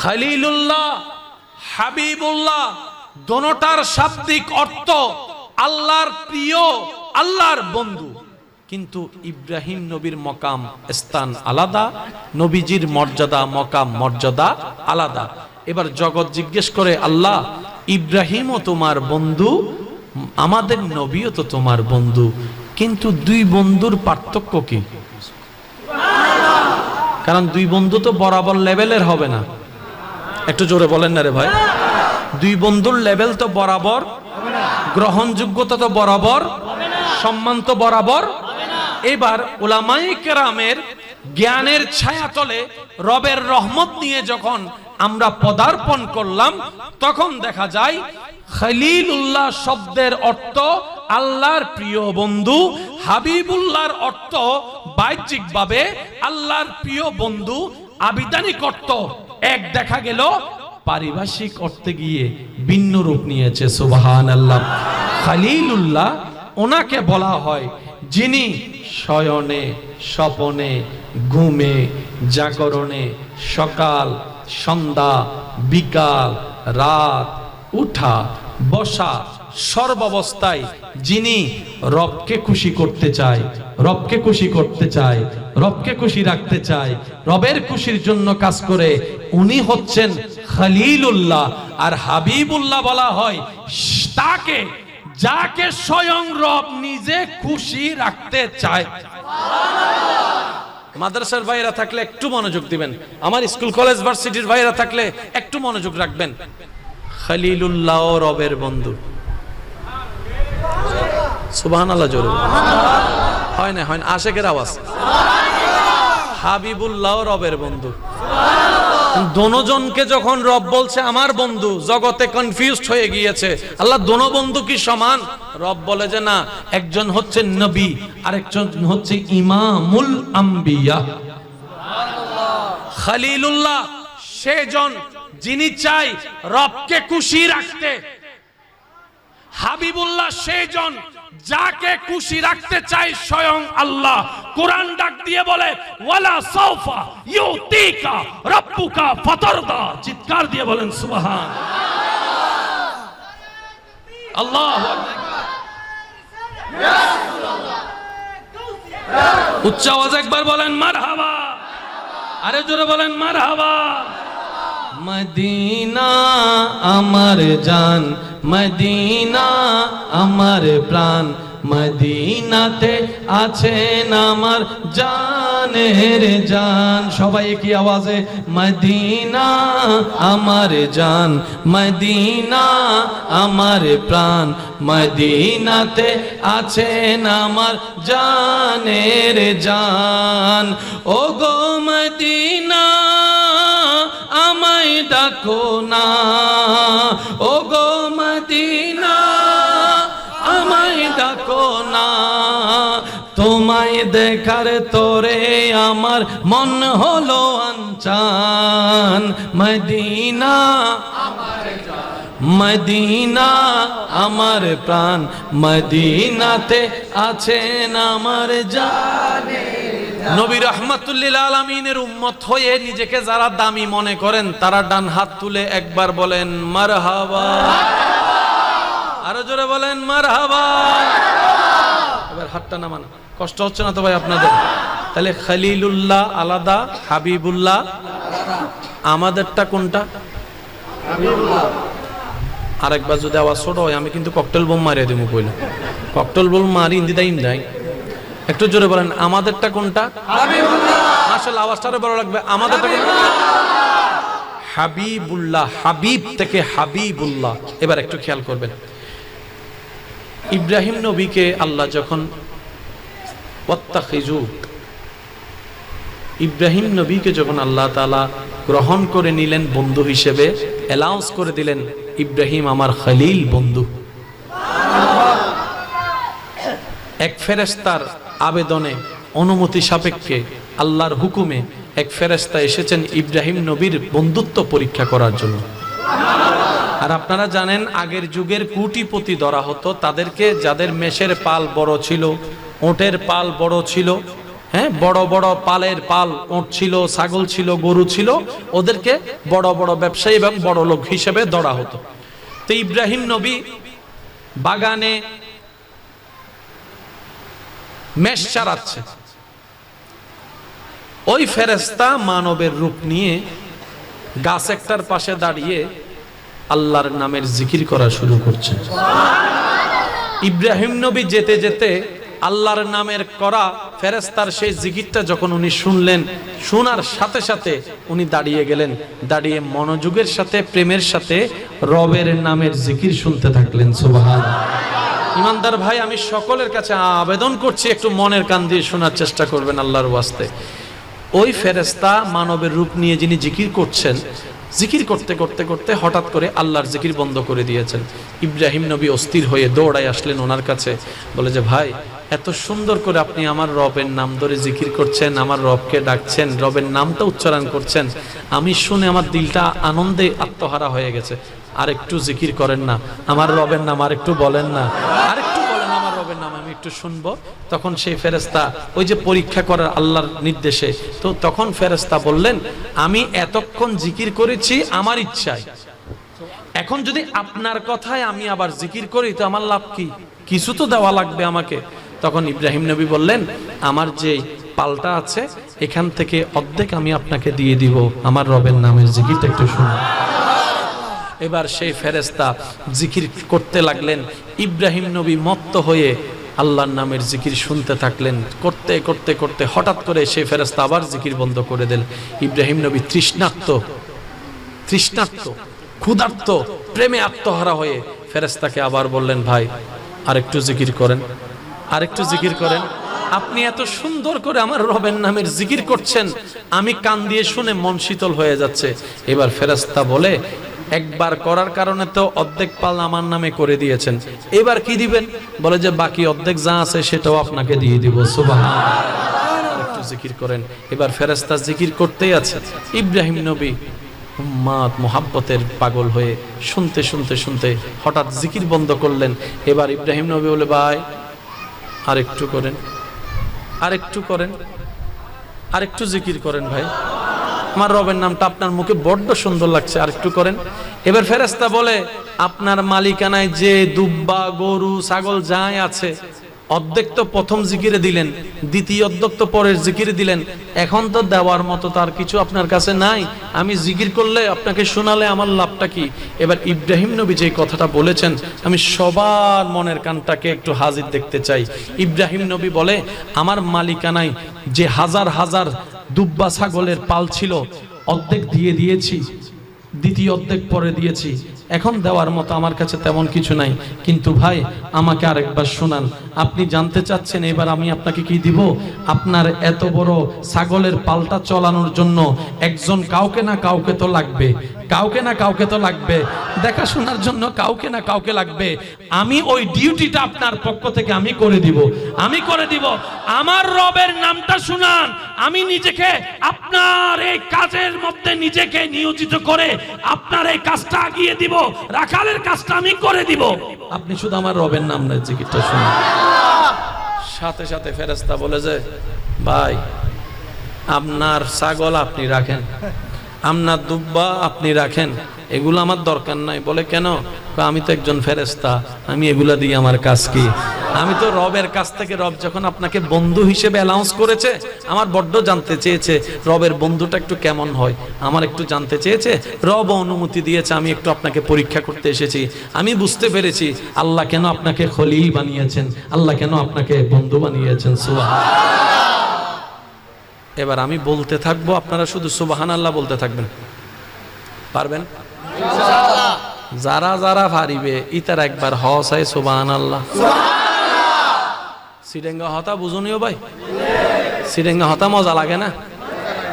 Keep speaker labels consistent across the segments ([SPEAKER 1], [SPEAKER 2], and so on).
[SPEAKER 1] খলিলুল্লাহ, হাবিবুল্লাহ দোনোটার শাব্দিক অর্থ আল্লাহর প্রিয়, আল্লাহর বন্ধু। কিন্তু ইব্রাহিম নবীর মকাম স্থান আলাদা, নবীজির মর্যাদা মকাম মর্যাদা আলাদা। এবার জগৎ জিজ্ঞেস করে, আল্লাহ ইব্রাহিমও তোমার বন্ধু, আমাদের নবীও তো তোমার বন্ধু, কিন্তু দুই বন্ধুর পার্থক্য কি? কারণ দুই বন্ধু তো বরাবর লেভেলের হবে না। একটু জোরে বলেন না রে ভাই। দুই বন্ধুর লেভেল তো বরাবর, গ্রহণযোগ্যতা তো বরাবর, সম্মান তো বরাবর। এবার উলামায়ে কেরামের জ্ঞানের ছায়াতলে রবের রহমত নিয়ে যখন আমরা পদার্পণ করলাম, তখন দেখা যায় খলিলুল্লাহ শব্দের অর্থ আল্লাহর প্রিয় বন্ধু, হাবিবুল্লাহর অর্থ বাহ্যিকভাবে আল্লাহর প্রিয় বন্ধু, আবিধানিক অর্থ এক দেখা গেল, পারিভাষিক অর্থে গিয়ে ভিন্ন রূপ নিয়েছে। সুবহানাল্লাহ। খলিলুল্লাহ ওনাকে বলা হয় যিনি শয়নে, স্বপনে, ঘুমে, জাগরণে, সকাল, সন্ধ্যা, বিকাল, রাত, উঠা, বসা, সর্বাবস্থায় যিনি রবকে খুশি করতে চায়, রবকে খুশি করতে চায়, রবকে খুশি রাখতে চায়, রবের খুশির জন্য কাজ করে, উনি হচ্ছেন খলিলুল্লাহ। আর হাবিবুল্লাহ বলা হয় তাকে যাকে স্বয়ং রব নিজে খুশি রাখতে চায়। মাদ্রাসার ভাইরা থাকলে একটু মনোযোগ দিবেন, আমার স্কুল কলেজ ভার্সিটির ভাইরা থাকলে একটু মনোযোগ রাখবেন। খলিলুল্লাহ রবের বন্ধু। সুবহানাল্লাহ জোরে হয় না, হয় না, আশেকের আওয়াজ। হাবিবুল্লাহ রবের বন্ধু। দোনোজনকে যখন রব বলছে আমার বন্ধু, জগতে কনফিউজড হয়ে গিয়েছে, আল্লাহ দোনো বন্ধু কি সমান? রব বলে যে না, একজন হচ্ছে নবী, আরেকজন হচ্ছে ইমামুল আম্বিয়া। খলিলুল্লাহ সেজন যিনি চাই রবকে খুশি রাখতে, হাবিবুল্লাহ সেজন যাকে খুশি রাখতে চাই স্বয়ং আল্লাহ। কোরআন ডাক দিয়ে বলে ওয়ালা সাউফা ইউতিকা রাব্বুকা ফাতারদা। চিৎকার দিয়ে বলেন সুবহান আল্লাহু আকবার। উচ্চ আওয়াজে একবার বলেন মারহাবা, আরে জোরে বলেন মারহাবা। মদিনা আমার জান, মদিনা আমার প্রাণ, মদিনাতে আছেন আমার জানের জান। সবাই কি আওয়াজে মদিনা আমার জান, মদিনা আমার প্রাণ, মদিনাতে আছেন আমার জানের জান। ও গো মদিনা আমায় ডাকো না, ও গো মদিনা আমায় ডাকো না, তোমায় দেখার তোরে আমার মন হলো আনচান। মদিনা আমার জান, মদিনা আমার প্রাণ, মদিনাতে আছেন আমার জানে। নবী রাহমাতুল্লিল আলামিনের উম্মত হয়ে নিজেকে যারা দামি মনে করেন, তারা ডান হাত তুলে একবার বলেন মারহাবা, আরো জোরে বলেন মারহাবা। এবার হাতটা নামান, কষ্ট হচ্ছে না তো ভাই আপনাদের? তাহলে খলিলুল্লাহ আলাদা, হাবিবুল্লাহ আমাদেরটা কোনটা? আরেকবার যদি আওয়াজ ছোট হয় আমি কিন্তু ককটেল বোম মারিয়ে দেবো। কইলে ককটেল বোম মারি ইন্দিদাই ইন্দাই। একটু জোরে বলেন আমাদেরটা কোনটা? হাবিবুল্লাহ। মাশাআল্লাহ, আওয়াজটা আরো বড় লাগবে। আমাদেরটা হাবিবুল্লাহ, হাবিব থেকে হাবিবুল্লাহ। এবার একটু খেয়াল করবেন, ইব্রাহিম নবীকে আল্লাহ যখন ওয়াত্তাখিজু, ইব্রাহিম নবীকে যখন আল্লাহ তাআলা গ্রহণ করে নিলেন বন্ধু হিসেবে, অ্যালাউন্স করে দিলেন ইব্রাহিম আমার খলিল বন্ধু। এক ফেরেশতার আবেদনে, অনুমতি সাপেক্ষে, আল্লাহর হুকুমে এক ফেরেশতা এসেছেন ইব্রাহিম নবীর বন্ধুত্ব পরীক্ষা করার জন্য। আর আপনারা জানেন আগের যুগের কোটিপতি ধরা হতো তাদেরকে, যাদের মেষের পাল বড় ছিল, ওটের পাল বড় ছিল, হ্যাঁ, বড় বড় পালের পাল ওঁট ছিল, ছাগল ছিল, গরু ছিল, ওদেরকে বড় বড় ব্যবসায়ী এবং বড় লোক হিসেবে ধরা হতো। তো ইব্রাহিম নবী বাগানে মেষ চারাচ্ছে, ওই ফেরেশতা মানবের রূপ নিয়ে গাছ একটার পাশে দাঁড়িয়ে আল্লাহর নামের জিকির করা শুরু করছে। ইব্রাহিম নবী যেতে যেতে আল্লাহর নামের করা ফেরেশতার সেই জিকিরটা যখন উনি শুনলেন, শোনার সাথে সাথে উনি দাঁড়িয়ে গেলেন, দাঁড়িয়ে মনোযোগের সাথে প্রেমের সাথে রবের নামের জিকির শুনতে থাকলেন। সুবহানাল্লাহ। ইমানদার ভাই, আমি সকলের কাছে আবেদন করছি, একটু মনের কান দিয়ে শোনার চেষ্টা করবেন আল্লাহর ওয়াস্তে। ওই ফেরেশতা মানবের রূপ নিয়ে যিনি জিকির করছেন, জিকির করতে করতে করতে হঠাৎ করে আল্লাহর জিকির বন্ধ করে দিয়েছেন। ইব্রাহিম নবী অস্থির হয়ে দৌড়ায় আসলেন ওনার কাছে, বলে যে ভাই, এত সুন্দর করে আপনি আমার রবের নাম ধরে জিকির করছেন, আমার রবকে ডাকছেন, রবের নামটা উচ্চারণ করছেন, আমি শুনে আমার দিলটা আনন্দে আত্মহারা হয়ে গেছে। আর একটু জিকির করেন না, আমার রবের নাম আর একটু বলেন না, আর একটু বলেন আমার রবের নাম, আমি একটু শুনবো। তখন সেই ফেরেশতা ওই যে পরীক্ষা করার আল্লাহর নির্দেশে, তো তখন ফেরেশতা বললেন, আমি এতক্ষণ জিকির করেছি আমার ইচ্ছায়, এখন যদি আপনার কথায় আমি আবার জিকির করি তো আমার লাভ কি? কিছু তো দেওয়া লাগবে আমাকে। তখন ইব্রাহিম নবী বললেন, আমার যে পালটা আছে এখান থেকে অর্ধেক আমি আপনাকে দিয়ে দিব, আমার রবের নামের জিকিরটা একটু শুনুন। এবার সেই ফেরেশতা জিকির করতে লাগলেন। ইব্রাহিম নবী মত্ত হয়ে আল্লাহর নামের জিকির শুনতে থাকলেন। করতে করতে করতে হঠাৎ করে সেই ফেরেশতা আবার জিকির বন্ধ করে দিলেন। ইব্রাহিম নবী তৃষ্ণার্ত, ক্ষুধার্ত, প্রেমে আত্মহারা হয়ে ফেরেশতাকে আবার বললেন, ভাই আরেকটু জিকির করেন, আরেকটু জিকির করেন। আপনি এত সুন্দর করে আমার রবের নামের জিকির করছেন, আমি কান দিয়ে শুনে মন শীতল হয়ে যাচ্ছে। এবার ফেরেশতা বলে, একবার করার কারণে তো অর্ধেক পাল আমার নামে করে দিয়েছেন, এবার কি দিবেন? বলে যে বাকি অর্ধেক যা আছে সেটাও আপনাকে দিয়ে দিব। সুবহানাল্লাহ। একটু জিকির করেন। এবার ফেরেশতা জিকির করতেই আছে। ইব্রাহিম নবী উম্মাদ মোহাব্বতের পাগল হয়ে শুনতে শুনতে শুনতে হঠাৎ জিকির বন্ধ করলেন। এবার ইব্রাহিম নবী বলে, ভাই আরেকটু করেন, আরেকটু করেন, আরেকটু জিকির করেন, ভাই আমার রবের নামটা আপনার মুখে বড্ড সুন্দর লাগছে, আরেকটু করেন। এবার ফেরেশতা বলে, আপনার মালিকানায় যে দুব্বা, গরু, ছাগল যাই আছে অর্ধেক তো প্রথম জিকিরে দিলেন, দ্বিতীয় অর্ধেক তো পরের জিকিরে দিলেন, এখন তো দেওয়ার মতো তার কিছু আপনার কাছে নাই, আমি জিকির করলে আপনাকে শোনালে আমার লাভটা কি? এবার ইব্রাহিম নবী যে কথাটা বলেছেন, আমি সবার মনের কানটাকে একটু হাজির দেখতে চাই। ইব্রাহিম নবী বলে, আমার মালিকানায় যে হাজার হাজার দুব্বা ছাগলের পাল ছিল অর্ধেক দিয়ে দিয়েছি, দ্বিতীয় অর্ধেক পরে দিয়েছি, এখন দেওয়ার মতো আমার কাছে তেমন কিছু নাই, কিন্তু ভাই আমাকে আরেকবার শোনান। আপনি জানতে চাচ্ছেন এবার আমি আপনাকে কি দিব? আপনার এত বড় ছাগলের পালটা চালানোর জন্য একজন কাউকে না কাউকে তো লাগবে, কাউকে না কাউকে তো লাগবে, দেখাশোনার জন্য কাউকে না কাউকে লাগবে। আমি ওই ডিউটিটা আপনার পক্ষ থেকে আমি করে দিব, আমি করে দিব। আমার রবের নামটা শুনান, আমি নিজেকে আপনার এই কাজের মধ্যে নিজেকে নিয়োজিত করে আপনার এই কাজটা এগিয়ে দিব, রাখালের কাজটা আমি করে দিব, আপনি শুধু আমার রবের নাম না জিকিরটা শুনুন। সাথে সাথে ফেরেশতা বলে যে, ভাই আপনার ছাগল আপনি রাখেন, আপনার দুব্বা আপনি রাখেন, এগুলো আমার দরকার নাই। বলে কেন? আমি তো একজন ফেরেশতা, আমি এগুলা দিয়ে আমার কাজ কি? আমি তো রবের কাছ থেকে, রব যখন আপনাকে বন্ধু হিসেবে অ্যালাউন্স করেছে, আমার বড্ড জানতে চেয়েছে রবের বন্ধুটা একটু কেমন হয়, আমার একটু জানতে চেয়েছে, রব অনুমতি দিয়েছে, আমি একটু আপনাকে পরীক্ষা করতে এসেছি। আমি বুঝতে পেরেছি আল্লাহ কেন আপনাকে খলিল বানিয়েছেন, আল্লাহ কেন আপনাকে বন্ধু বানিয়েছেন। সুবহানাল্লাহ। এবার আমি বলতে থাকবো, আপনারা শুধু সুবহানাল্লাহ বলতে থাকবেন, পারবেন? যারা যারা পারিবে ইতার একবার হসায় সুবহানাল্লাহ। সিডেঙ্গা হতা বুঝুনিও ভাই, সিডেঙ্গা হতা মজা লাগে না?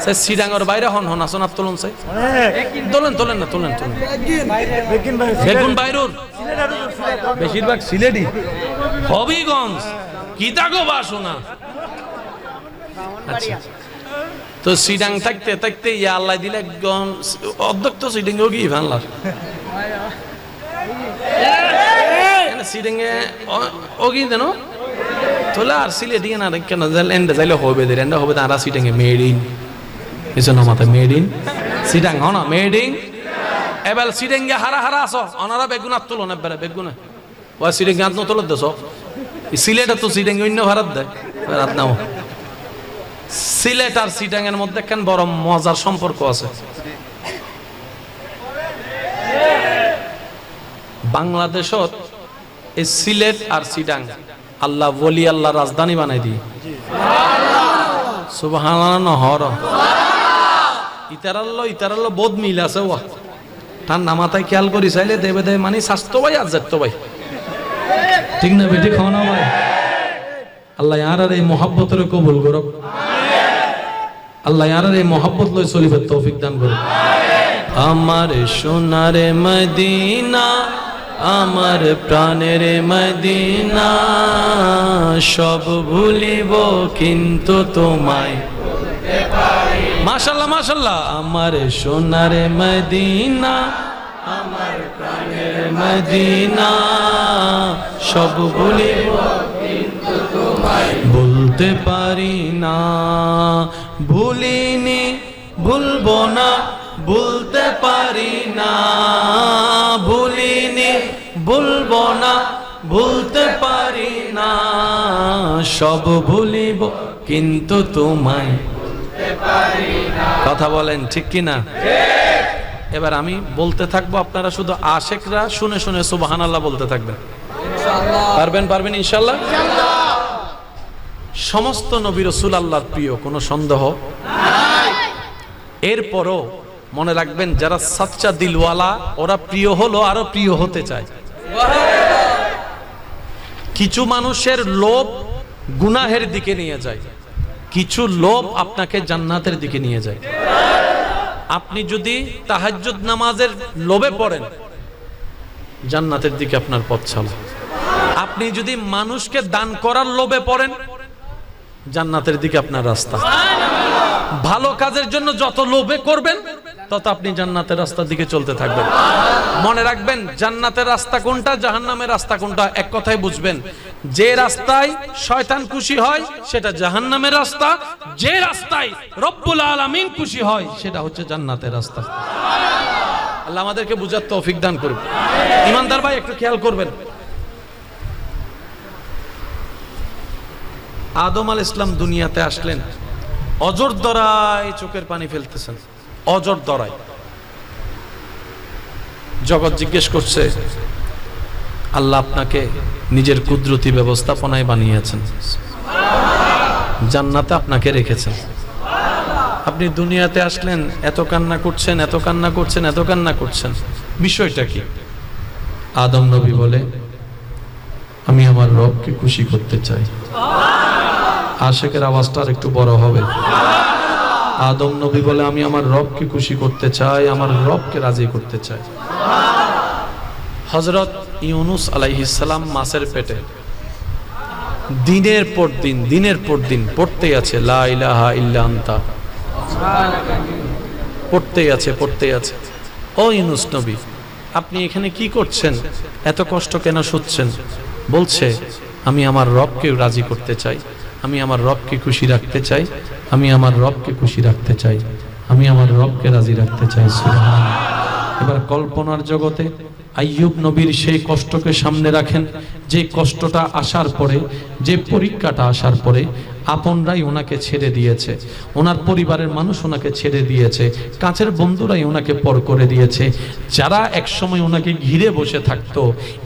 [SPEAKER 1] সে সিডাঙ্গর বাইরে হন হন আসন আপ তোলেন, সাই তোলেন তোলেন না তোলেন তোলেন। বেগুন বাইরুর বেশিরভাগ সিলেটি, হবিগঞ্জ, কিতাগো বাসনা। আচ্ছা, তো সিডাং থাকতে থাকতে ইয়া আল্লাহ দিলে একজন অধ্যক্ষ সিডিং কি ভাঙলার সিডিং ও কি দেন, তো তোলা আর সিলেটি না কেন এন্ডে যাইলে হবে দে এন্ডে হবে তারা সিটাঙ্গে মেড ইন কিছু না মাথা মেড ইন সিটাং হনা মেড ইন এবার সিটাঙ্গে হারা হারা আসো অনারা বেগুনাত তুলো না বেরে বেগুনা ওই সিটাঙ্গে আত তুলো দেছো সিলেট তো সিটাঙ্গে অন্য ভারত দেয় রাত নাও সিলেট আর সিটাঙ্গের মধ্যে কেন বড় মজার সম্পর্ক আছে বাংলাদেশত এই সিলেট আর সিটাং আল্লাহ ওলি আল্লাহ রাজধানী বানাই দি সুবহানাল্লাহ নহর ইতারাল্লো বোধ মিল আছে ওয়া তার নামাতায় খেয়াল করি চাইলে দেবে দেবে মানে স্বাস্থ্য ভাই আর যেত ভাই ঠিক না বেটি খাও না ভাই আল্লাহ ইয়ার এই মহাব্বতের কবুল করুক আল্লাহ ইয়ার এই মহাব্বত লই চলিবার তৌফিক দান করুক আমার সোনারে মদিনা আমার প্রাণের মদিনা সব ভুলিব কিন্তু তোমায় মাশাআল্লাহ মাশাআল্লাহ আমার সোনারে মদিনা আমার প্রাণের মদিনা সব ভুলিব কিন্তু তোমায় ভুলতে পারি না ভুলিনি ভুলবো না ভুলতে পারি না ভুলিনি ভুলবো না ভুলতে পারি না সব ভুলিব কিন্তু তোমায় ভুলতে পারি না কথা বলেন ঠিক কি না এবার আমি বলতে থাকবো আপনারা শুধু আশেকরা শুনে শুনে সুবহানাল্লাহ বলতে থাকবেন ইনশাআল্লাহ পারবেন ইনশাআল্লাহ সমস্ত নবী রাসূল আল্লাহর প্রিয় কোনো সন্দেহ নাই এরপরও মনে রাখবেন যারা সচ্চা দিলওয়ালা ওরা প্রিয় হলো আরো প্রিয় হতে চায় কিছু মানুষের লোভ গুনাহের দিকে নিয়ে যায় কিছু লোভ আপনাকে জান্নাতের দিকে নিয়ে যায় আপনি যদি তাহাজ্জুদ নামাজের লোভে পড়েন জান্নাতের দিকে আপনার পথ চলে আপনি যদি মানুষকে দান করার লোভে পড়েন জান্নাতের দিকে আপনার রাস্তা ভালো কাজের জন্য যত লোভে করবেন তত আপনি জান্নাতের রাস্তার দিকে চলতে থাকবেন মনে রাখবেন জান্নাতের রাস্তা কোনটা জাহান্নামের রাস্তা কোনটা এক কথায় বুঝবেন যে রাস্তায় শয়তান খুশি হয় সেটা জাহান্নামের রাস্তা যে রাস্তায় রব্বুল আলামিন খুশি হয় সেটা হচ্ছে জান্নাতের রাস্তা আল্লাহ আমাদেরকে বুঝার তৌফিক দান করুন ঈমানদার ভাই একটু খেয়াল করবেন আদম আলাইহিস সালাম দুনিয়াতে আসলেন অজর দরায় চোখের পানি ফেলতেছেন অজর দরায় জগৎ জিজ্ঞেস করছে আল্লাহ আপনাকে নিজের কুদরতি ব্যবস্থাপনায় বানিয়েছেন জান্নাতে আপনাকে রেখেছেন আপনি দুনিয়াতে আসলেন এত কান্না করছেন এত কান্না করছেন এত কান্না করছেন বিষয়টা কি আদম নবী বলে আমি আমার রবকে খুশি করতে চাই আশেকের আওয়াজটা আর একটু বড় হবে আদম নবী বলে আমি আমার রবকে খুশি করতে চাই আমার রবকে রাজি করতে চাই হযরত ইউনুস আলাইহিস সালাম মাছের পেটে দিনের পর দিন পড়তেই আছে লা ইলাহা ইল্লা আনতা পড়তেই আছে ও ইউনুস নবী আপনি এখানে কি করছেন এত কষ্ট কেন শুচ্ছেন বলছে আমি আমার রবকে রাজি করতে চাই আমি আমার রবকে খুশি রাখতে চাই আমি আমার রবকে খুশি রাখতে চাই আমি আমার রবকে রাজি রাখতে চাই সুবহানাল্লাহ এবার কল্পনার জগতে আইয়ুব নবীর সেই কষ্টকে সামনে রাখেন যে কষ্টটা আসার পরে যে পরীক্ষাটা আসার পরে আপনরাই ওনাকে ছেড়ে দিয়েছে ওনার পরিবারের মানুষ ওনাকে ছেড়ে দিয়েছে কাছের বন্ধুরাই ওনাকে পর করে দিয়েছে যারা একসময় ওনাকে ঘিরে বসে থাকতো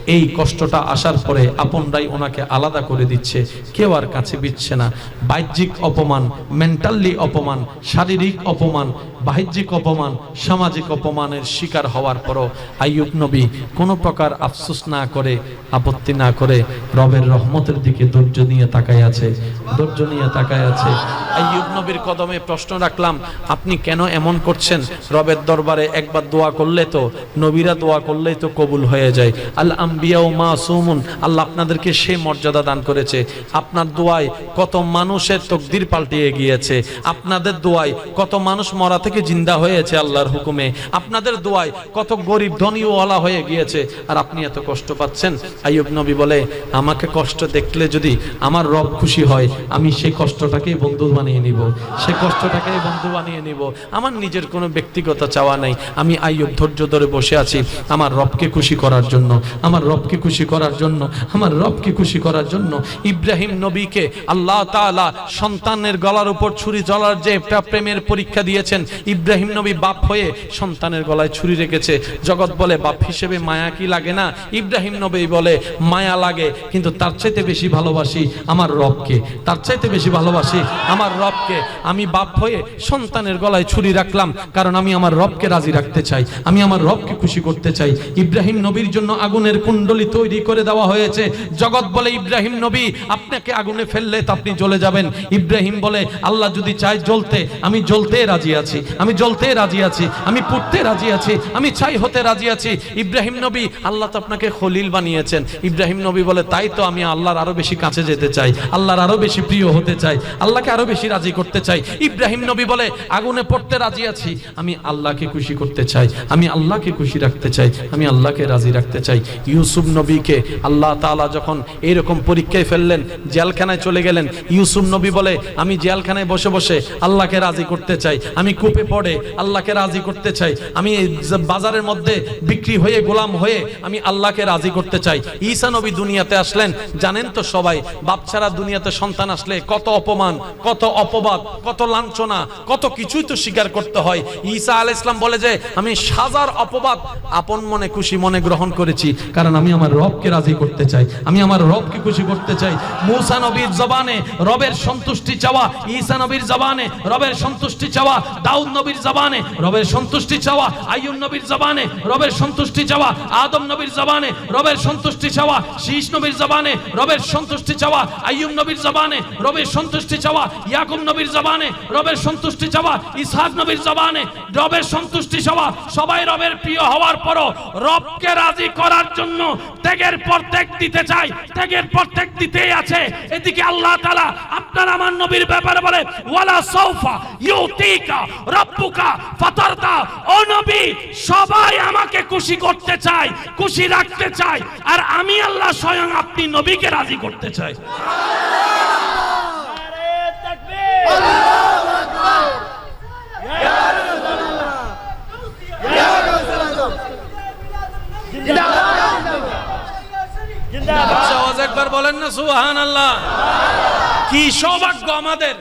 [SPEAKER 1] এই কষ্টটা আসার পরে আপনরাই ওনাকে আলাদা করে দিচ্ছে কেউ আর কাছে বিচ্ছে না বাহ্যিক অপমান মেন্টালি অপমান শারীরিক অপমান বাহ্যিক অপমান সামাজিক অপমানের শিকার হওয়ার পরও আইয়ুব নবী কোনো প্রকার আফসোস না করে আপত্তি না করে রবের রহমতের দিকে ধৈর্য নিয়ে তাকায় আছে আইয়ুব নবীর কদমে প্রশ্ন রাখলাম আপনি কেন এমন করছেন রবের দরবারে একবার দোয়া করলে তো নবীরা দোয়া করলেই তো কবুল হয়ে যায় আল আম্বিয়াউ মাসুমুন আল্লাহ আপনাদেরকে সেই মর্যাদা দান করেছে আপনার দোয়ায় কত মানুষের তাকদীর পাল্টিয়ে গিয়েছে আপনাদের দোয়ায় কত মানুষ মরা থেকে থেকে জিন্দা হয়েছে আল্লাহর হুকুমে, আপনাদের দোয়ায় কত গরিব ধনীও ওয়ালা হয়ে গিয়েছে, আর আপনি এত কষ্ট পাচ্ছেন। আইয়ুব নবী বলে, আমাকে কষ্ট দেখলে যদি আমার রব খুশি হয়, আমি সেই কষ্টটাকেই বন্ধু বানিয়ে নিব, সেই কষ্টটাকেই বন্ধু বানিয়ে নিব। আমার নিজের কোনো ব্যক্তিগত চাওয়া নাই। আমি আইয়ুব ধৈর্য ধরে বসে আছি আমার রবকে খুশি করার জন্য, আমার রবকে খুশি করার জন্য, আমার রবকে খুশি করার জন্য। ইব্রাহিম নবীকে আল্লাহ তাআলা সন্তানের গলার উপর ছুরি চলার যে একটা প্রেমের পরীক্ষা দিয়েছেন, ইব্রাহিম নবী বাপ হয়ে সন্তানের গলায় ছুরি রেখেছে। জগৎ বলে বাপ হিসেবে মায়া কি লাগে না? ইব্রাহিম নবী বলে মায়া লাগে, কিন্তু তার চাইতে বেশি ভালোবাসি আমার রবকে, তার চাইতে বেশি ভালোবাসি আমার রবকে। আমি বাপ হয়ে সন্তানের গলায় ছুরি রাখলাম, কারণ আমি আমার রবকে রাজি রাখতে চাই, আমি আমার রবকে খুশি করতে চাই। ইব্রাহিম নবীর জন্য আগুনের কুণ্ডলী তৈরি করে দেওয়া হয়েছে। জগৎ বলে ইব্রাহিম নবী আপনাকে আগুনে ফেললে তো আপনি জ্বলে যাবেন। ইব্রাহিম বলে আল্লাহ যদি চায় জ্বলতে, আমি জ্বলতে রাজি আছি, আমি জ্বলতে রাজি আছি, আমি পুড়তে রাজি আছি, আমি ছাই হতে রাজি আছি। ইব্রাহিম নবী, আল্লাহ তো আপনাকে খলিল বানিয়েছেন। ইব্রাহিম নবী বলে তাই তো আমি আল্লাহর আরো বেশি কাছে যেতে চাই, আল্লাহর আরো বেশি প্রিয় হতে চাই, আল্লাহকে আরো বেশি রাজি করতে চাই। ইব্রাহিম নবী বলে আগুনে পড়তে রাজি আছি, আমি আল্লাহকে খুশি করতে চাই, আমি আল্লাহকে খুশি রাখতে চাই, আমি আল্লাহকে রাজি রাখতে চাই। ইউসুফ নবীকে আল্লাহ তাআলা যখন এইরকম পরীক্ষায় ফেললেন, জেলখানায় চলে গেলেন, ইউসুফ নবী বলে আমি জেলখানায় বসে বসে আল্লাহকে রাজি করতে চাই, আমি কূপে পড়ে আল্লাহকে রাজি করতে চাই, আমি বাজারের মধ্যে বিক্রি হয়ে গোলাম হয়ে আমি আল্লাহকে রাজি করতে চাই। ঈসা নবী দুনিয়াতে আসলেন, জানেন তো সবাই, বাপ ছাড়া দুনিয়াতে সন্তান আসলে কত অপমান, কত অপবাদ, কত লাঞ্ছনা, কত কিছুই তো স্বীকার করতে হয়। ঈসা আলাইহিস সালাম বলে যে আমি হাজার অপবাদ আপন মনে খুশি মনে গ্রহণ করেছি, কারণ আমি আমার রবকে রাজি করতে চাই, আমি আমার রবকে খুশি করতে চাই। মূসা নবীর জবানে রবের সন্তুষ্টি চাওয়া, ঈসা নবীর জবানে রবের সন্তুষ্টি চাওয়া, দাউদ নবীর জবানে রবের সন্তুষ্টি চাওয়া, আইয়ুব নবীর জবানে রবের সন্তুষ্টি চাওয়া, আদম নবীর জবানে রবের সন্তুষ্টি চাওয়া, শীষ নবীর জবানে রবের সন্তুষ্টি চাওয়া, আইয়ুব নবীর জবানে রবের সন্তুষ্টি চাওয়া, ইয়াকুব নবীর জবানে রবের সন্তুষ্টি চাওয়া, ইসহাক নবীর জবানে রবের সন্তুষ্টি চাওয়া। সবাই রবের প্রিয় হওয়ার পরও রবকে রাজি করার জন্য ত্যাগের পর ত্যাগ দিতে চাই, ত্যাগের পর ত্যাগ দিতেই আছে। এদিকে আল্লাহ তাআলা আপনার আমার নবীর ব্যাপারে বলে ওয়ালা সাউফা ইউতিকা রাব্বুকা ফাতারদা। ও নবী, সবাই আমাকে খুশি করতে চায়, খুশি রাখতে চায়, আর আমি আল্লাহ স্বয়ং আপনি নবীকে রাজি করতে চাই। নারে তাকবীর, আল্লাহু আকবার, ইয়া রাসূলুল্লাহ, ইয়া রাসূলুল্লাহ, জিন্দাবাদ, জিন্দাবাদ। আওয়াজ একবার বলেন না সুবহানাল্লাহ। কি সৌভাগ্য আমাদের,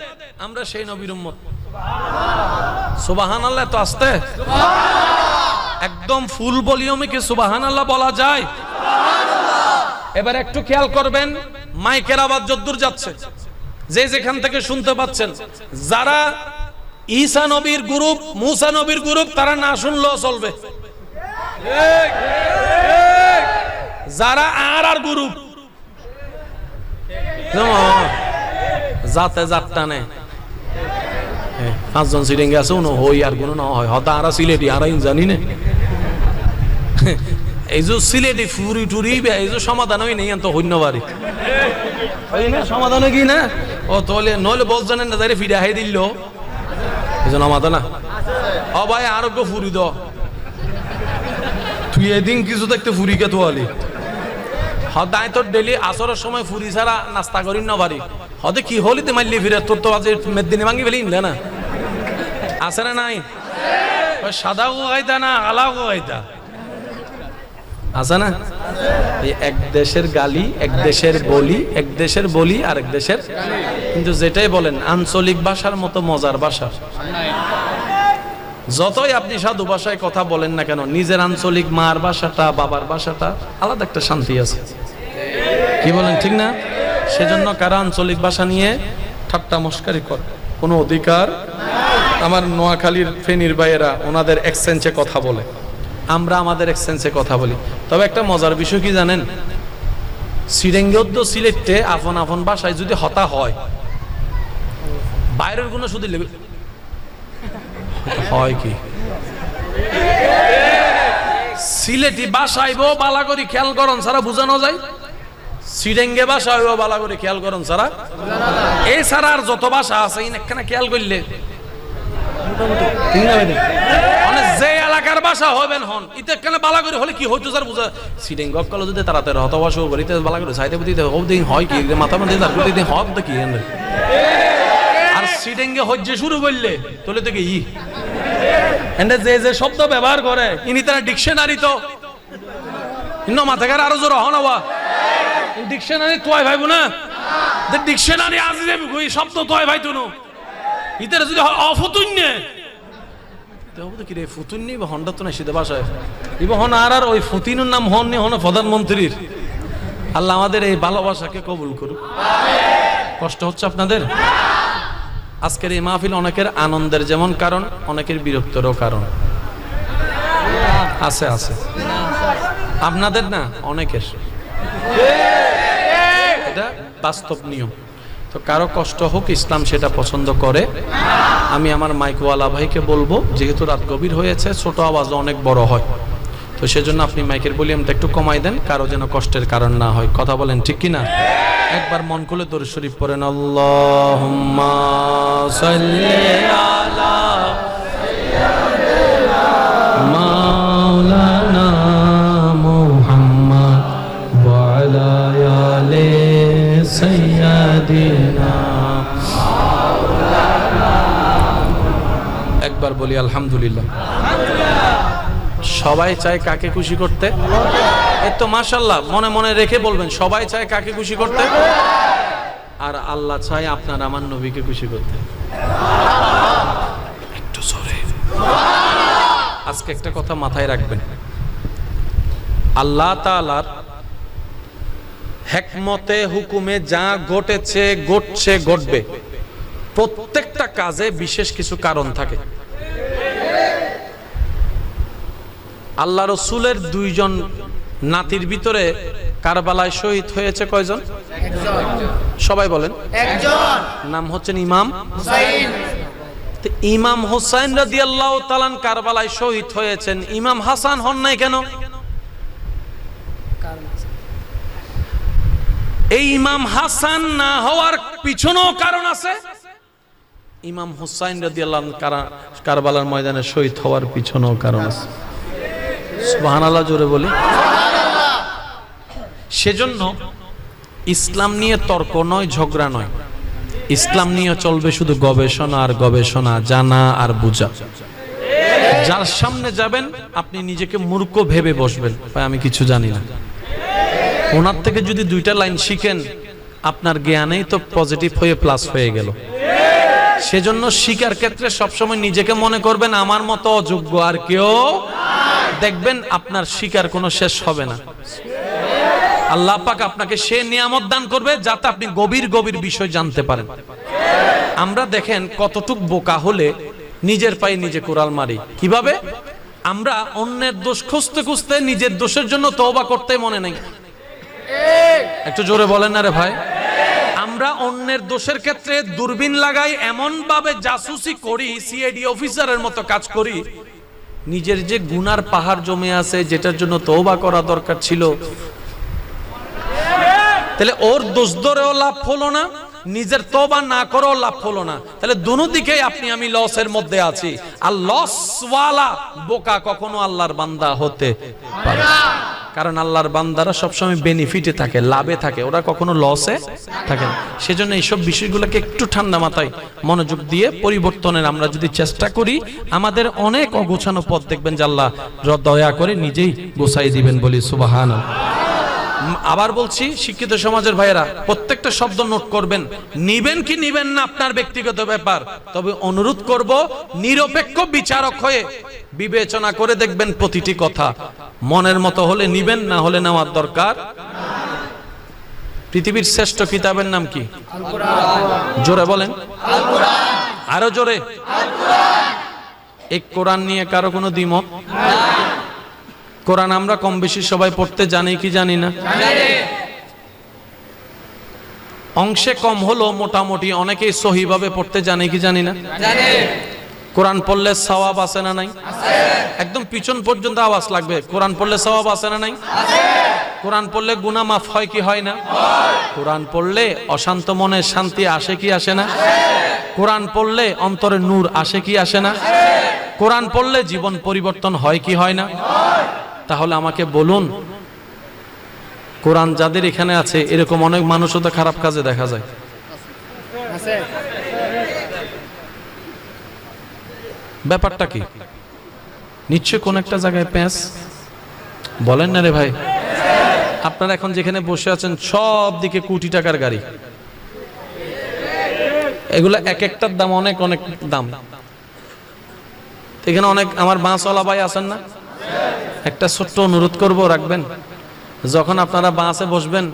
[SPEAKER 1] আমরা সেই নবীর উম্মত। সুবহানাল্লাহ তো আসতে একদম ফুল ভলিউমে কি সুবহানাল্লাহ বলা যায়? এবার একটু খেয়াল করবেন, মাইকের আওয়াজ যদ্দূর যাচ্ছে, যে যেখান থেকে শুনতে পাচ্ছেন, যারা ঈসা নবীর গ্রুপ, মূসা নবীর গ্রুপ, তারা না শুনলেও চলবে। যারা আর গ্রুপ যাতে যাত্রা নেই, পাঁচজন সিরিঙ্গে আছে, উনো হই আর কোনো না হয়, হতা আর সিলেটি আর জানি না। এই যে সিলেটি ফুরি টুরি এই যে সমাধান হই নেই, তো হইন্য বাড়ি সমাধান কি না, ও তোলে নইলে বল জানেন না, যাই ফিরে হাই দিল এই জন্য আমাদের না। ও ভাই আরোগ্য ফুরি দ, তুই এদিন কিছু দেখতে ফুরিকে তোয়ালি হদায় তোর ডেলি আসরের সময় ফুরি ছাড়া নাস্তা করি না পারি, হতে কি হলিতে মারলি ফিরে তোর তো আজ মেদিনী ভাঙি ফেলি না, আছে না নাই? সাদা গাইতা না আলা গাইতা আছে না? এক দেশের গালি, এক দেশের বলি, এক দেশের বলি আর এক দেশের, কিন্তু যেটাই বলেন আঞ্চলিক ভাষার মতো মজার ভাষা। যতই আপনি সাধু ভাষায় কথা বলেন না কেন, নিজের আঞ্চলিক মার ভাষাটা, বাবার ভাষাটা আলাদা একটা শান্তি আছে। কি বলেন ঠিক না? সেজন্য কারা আঞ্চলিক ভাষা নিয়ে ঠাট্টা মস্কারি করে কোনো অধিকার। আমার নোয়াখালীর ফেনীর ভাইয়েরা ওনাদের এক্সচেঞ্জে কথা বলে, আমরা আমাদের এক্সচেঞ্জে কথা বলি। তবে একটা মজার বিষয় কি জানেন, সিরেঙ্গদ্দ সিলেটে আপন আপন ভাষায় যদি হতা হয়, বাইরের কোনো শুধু হয় কি সিলেটি ভাষাইব বালা করি খেয়াল করন সারা বুঝানো যায়, সিরেঙ্গে ভাষা হইব বালা করে খেয়াল করন সারা, এই ছাড়া আর যত ভাষা আছে এখানে খেয়াল করলে ঠিক না বেদিন? মানে যে এলাকার বাসা হবেন হন ইতে কেন বালা করে হলে কি হইতো স্যার বুঝা সিটিং গপ কল যদি তাড়াতাড়ি হতবাস করিতে বালা করে চাইতে বুঝিতে ও দিন হয় কি মাথা মধ্যে তার প্রতি দিন হক তো কি আর সিটিং এ হজ্জে শুরু করলে তোলে তো কি এন্ড যে শব্দ ব্যবহার করে ইনি তারা ডিকশনারি তো ইন্ন মাথাকার আরো জোর হন হওয়া ডিকশনারি তোয় ভাইবো না যে ডিকশনারি আজি যে কই শব্দ তোয় ভাই তুনো ইতারে যদি অফুতুন্নে তো কি রে ফুতুন্নি বা হন্ডা তো না সিধে ভাষায় ইবো হন আর ওই ফুতিনুর নাম হন নি হন প্রধানমন্ত্রীর আল্লাহ আমাদের এই ভালোবাসাকে কবুল করুক কষ্ট হচ্ছে আপনাদের আজকের এই মাহফিল অনেকের আনন্দের যেমন কারণ অনেকের বিরক্তেরও কারণ আছে আছে আপনাদের না অনেকের এটা বাস্তব নিয়ম তো কারো কষ্ট হোক ইসলাম সেটা পছন্দ করে আমি আমার মাইকওয়ালা ভাইকে বলবো যেহেতু রাত গভীর হয়েছে ছোট আওয়াজ অনেক বড় হয় তো সেজন্য আপনি মাইকের ভলিউমটা একটু কমাই দেন কারো যেন কষ্টের কারণ না হয় কথা বলেন ঠিক কি না একবার মন খুলে দরুদ শরীফ পড়েন আল্লাহুম্মা সাল্লি আলা মাওলানা মুহাম্মদ ওয়া আলা আলি সাইয়্যিদিনা একবার বলি আলহামদুলিল্লাহ সবাই চায় কাকে খুশি করতে এই তো মাশাআল্লাহ মনে মনে রেখে বলবেন সবাই চায় কাকে খুশি করতে আর আল্লাহ চায় আপনার আমার নবীকে খুশি করতে একটু জোরে আজকে একটা কথা মাথায় রাখবেন আল্লাহ তাআলার হিকমতে হুকুমে যা ঘটেছে ঘটছে ঘটবে প্রত্যেকটা কাজে বিশেষ কিছু কারণ থাকে আল্লাহ রাসূলের দুইজন নাতির ভিতরে কারবালায় শহীদ হয়েছে কয়জন সবাই বলেন একজন নাম হচ্ছেন ইমাম হুসাইন তো ইমাম হুসাইন রাদিয়াল্লাহু তাআলা কারবালায় শহীদ হয়েছেন ইমাম হাসান হন নাই কেন এই ইমাম হাসান না হওয়ার পিছনেও কারণ আছে ইমাম হুসাইন রাদিয়াল্লাহু কারবালার ময়দানে শহীদ হওয়ার পিছনেও কারণ আছে সুবহানাল্লাহ জোরে বলি সুবহানাল্লাহ সেজন্য ইসলাম নিয়ে তর্ক নয় ঝগড়া নয় ইসলাম নিয়ে চলবে শুধু গবেষণা আর গবেষণা জানা আর বুঝা যার সামনে যাবেন আপনি নিজেকে মূর্খ ভেবে বসবেন ভাই আমি কিছু জানি না ওনার থেকে যদি দুইটা লাইন শিখেন আপনার জ্ঞানেই তো পজিটিভ হয়ে প্লাস হয়ে গেল সেজন্য শিকার ক্ষেত্রে সবসময় নিজেকে মনে করবেন আমার মতো অযোগ্য আর কেউ দেখবেন আপনার শিকার কোনো শেষ হবে না আল্লাহ পাক আপনাকে সে নিয়ামত দান করবে যাতে আপনি গভীর গভীর বিষয় জানতে পারেন আমরা দেখেন কতটুক বোকা হলে নিজের পায়ে নিজে কোরাল মারি কিভাবে আমরা অন্যের দোষ খুঁজতে খুঁজতে নিজের দোষের জন্য তওবা করতে মনে নাই একটু জোরে বলেন না রে ভাই আমরা অন্যের দোষের ক্ষেত্রে দূরবীন লাগাই এমন ভাবে জাসুসি করি সিআইডি অফিসারের মতো কাজ করি নিজের যে গুনার পাহাড় জমে আছে যেটার জন্য তওবা করা দরকার ছিল তাহলে ওর দোষ ধরেও লাভ হলো না নিজের তওবা না করেও লাভ হলো না তাহলে দুনো দিকেই আপনি আমি লসের মধ্যে আছি আর লসওয়ালা বোকা কখনো আল্লাহর বান্দা হতে পারে না কারণ আল্লাহর বান্দারা সবসময় বেনিফিটে থাকে লাভে থাকে ওরা কখনো লসে থাকে না সেজন্য এইসব বিষয়গুলোকে একটু ঠান্ডা মাথায় মনোযোগ দিয়ে পরিবর্তনের আমরা যদি চেষ্টা করি আমাদের অনেক অগোছানো পথ দেখবেন যে আল্লাহ দয়া করে নিজেই গোছাই দিবেন বলি সুবহানাল্লাহ আবার বলছি শিক্ষিত সমাজের ভাইয়েরা প্রত্যেকটা শব্দ নোট করবেন নিবেন কি নিবেন না আপনার ব্যক্তিগত ব্যাপার তবে অনুরোধ করব নিরপেক্ষ বিচারক হয়ে বিবেচনা করে দেখবেন প্রতিটি কথা মনের মতো হলে নিবেন না হলে নেওয়ার দরকার পৃথিবীর শ্রেষ্ঠ কিতাবের নাম কি আল কোরআন জোরে বলেন আল কোরআন আরো জোরে আল কোরআন এই কোরআন নিয়ে কারো কোনো দ্বিমত নাই কোরআন আমরা কম বেশি সবাই পড়তে জানি কি জানি না জানি অংশে কম হলো মোটামুটি অনেকেই সহি ভাবে পড়তে জানি কি জানি না জানি কোরআন পড়লে সওয়াব আছে না নাই আছে একদম পিছন পর্যন্ত আওয়াজ লাগবে কোরআন পড়লে সওয়াব আছে না নাই আছে কোরআন পড়লে গুনাহ মাফ হয় কি হয় না হয় কোরআন পড়লে অশান্ত মনে শান্তি আসে কি আসে না আসে কোরআন পড়লে অন্তরে নূর আসে কি আসে না? কোরআন পড়লে জীবন পরিবর্তন হয় কি হয় না? তাহলে আমাকে বলুন, কোরআন যাদের এখানে আছে এরকম অনেক মানুষও তো খারাপ কাজে দেখা যায়। ব্যাপারটা কি? নিশ্চয় কোন একটা জায়গায় প্যাঁচ। বলেন না রে ভাই? আপনারা এখন যেখানে বসে আছেন সব দিকে কোটি টাকার গাড়ি, এগুলা এক একটার দাম অনেক অনেক দাম। এখানে অনেক আমার বাসওয়ালা ভাই আছেন না, একটা ছোট্ট অনুরোধ করব, রাখবেন যখন আপনারা বাসে বসবেন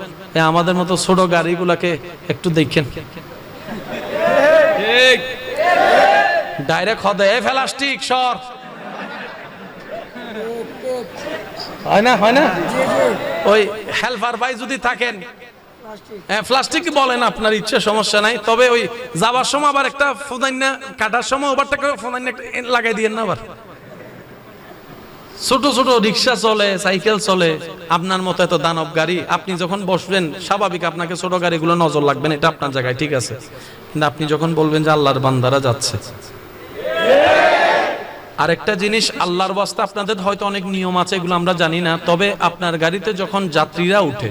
[SPEAKER 1] আমাদের মতো ছোট গাড়িগুলাকে একটু দেখেন। ডাইরেক্ট হদে প্লাস্টিক সর, হয় না হয় না? ওই হেল্পার ভাই যদি থাকেন, প্লাস্টিক বলেন আপনার ইচ্ছে, সমস্যা নাই। তবে ওই যাবার সময় আবার একটা ফোদাইনা কাটার সময় ওভারটেক করে ফোদাইনা লাগাই দিয়েন না। আবার ছোট ছোট রিক্সা চলে, সাইকেল চলে, আপনার মতো এত দানব গাড়ি, আপনি যখন বসবেন স্বাভাবিক আপনাকে ছোট গাড়িগুলো নজর লাগবেন, এটা আপনার জায়গায় ঠিক আছে। কিন্তু আপনি যখন বলবেন যে আল্লাহর বান্দারা যাচ্ছে, আরেকটা জিনিস, আল্লাহর ওয়াস্তে আপনাদের হয়তো অনেক নিয়ম আছে, এগুলো আমরা জানি না। তবে আপনার গাড়িতে যখন যাত্রীরা উঠে,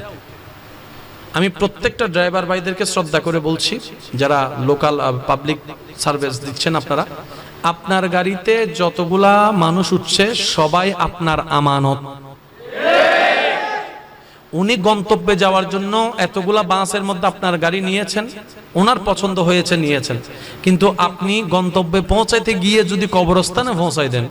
[SPEAKER 1] আমি প্রত্যেকটা ড্রাইভার ভাইদেরকে শ্রদ্ধা করে বলছি, যারা লোকাল পাবলিক সার্ভিস দিচ্ছেন আপনারা, আপনার গাড়িতে যতগুলা মানুষ উঠছে সবাই আপনার আমানত। উনি গন্তব্যে যাওয়ার জন্য এতগুলা বাসের মধ্যে আপনার গাড়ি নিয়েছেন, ওনার পছন্দ হয়েছে নিয়েছেন, কিন্তু আপনি গন্তব্যে পৌঁছাইতে গিয়ে যদি কবরস্থানে পৌঁছাই দেন,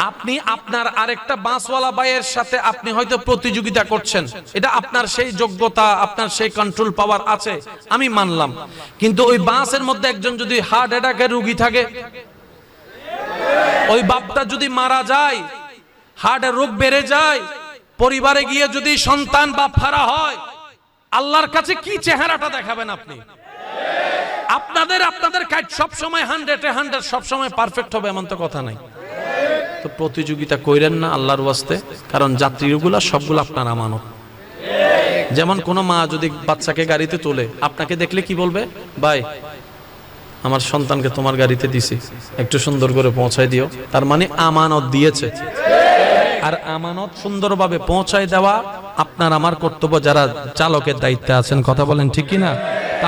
[SPEAKER 1] আপনি আপনার আরেকটা বাসওয়ালা ভাইয়ের সাথে আপনি হয়তো প্রতিযোগিতা করছেন, এটা আপনার সেই যোগ্যতা, আপনার সেই কন্ট্রোল পাওয়ার আছে, আমি মানলাম। কিন্তু ওই বাসের মধ্যে একজন যদি হার্ট অ্যাটাকের রোগী থাকে, ওই বাপটা যদি মারা যায়, হার্টের রোগ বেড়ে যায়, পরিবারে গিয়ে যদি সন্তান বাপ হারা হয়, আল্লাহর কাছে কি চেহারাটা দেখাবেন আপনি? আপনাদের কাজ সব সময় 100 সব সময় পারফেক্ট হবে এমন তো কথা নাই। তো প্রতিযোগিতা কইরেন না আল্লাহর ওয়াস্তে, কারণ যাত্রীগুলা সবগুলো আপনার আমানত। যেমন কোন মা যদি বাচ্চাকে গাড়িতে তোলে, আপনাকে দেখলে কি বলবে? ভাই আমার সন্তানকে তোমার গাড়িতে দিছি, একটু সুন্দর করে পৌঁছায় দিও। তার মানে আমানত দিয়েছে। আর আমানত সুন্দরভাবে পৌঁছায় দেওয়া আপনার আমার কর্তব্য, যারা চালকের দায়িত্বে আছেন। কথা বলেন ঠিক কি না?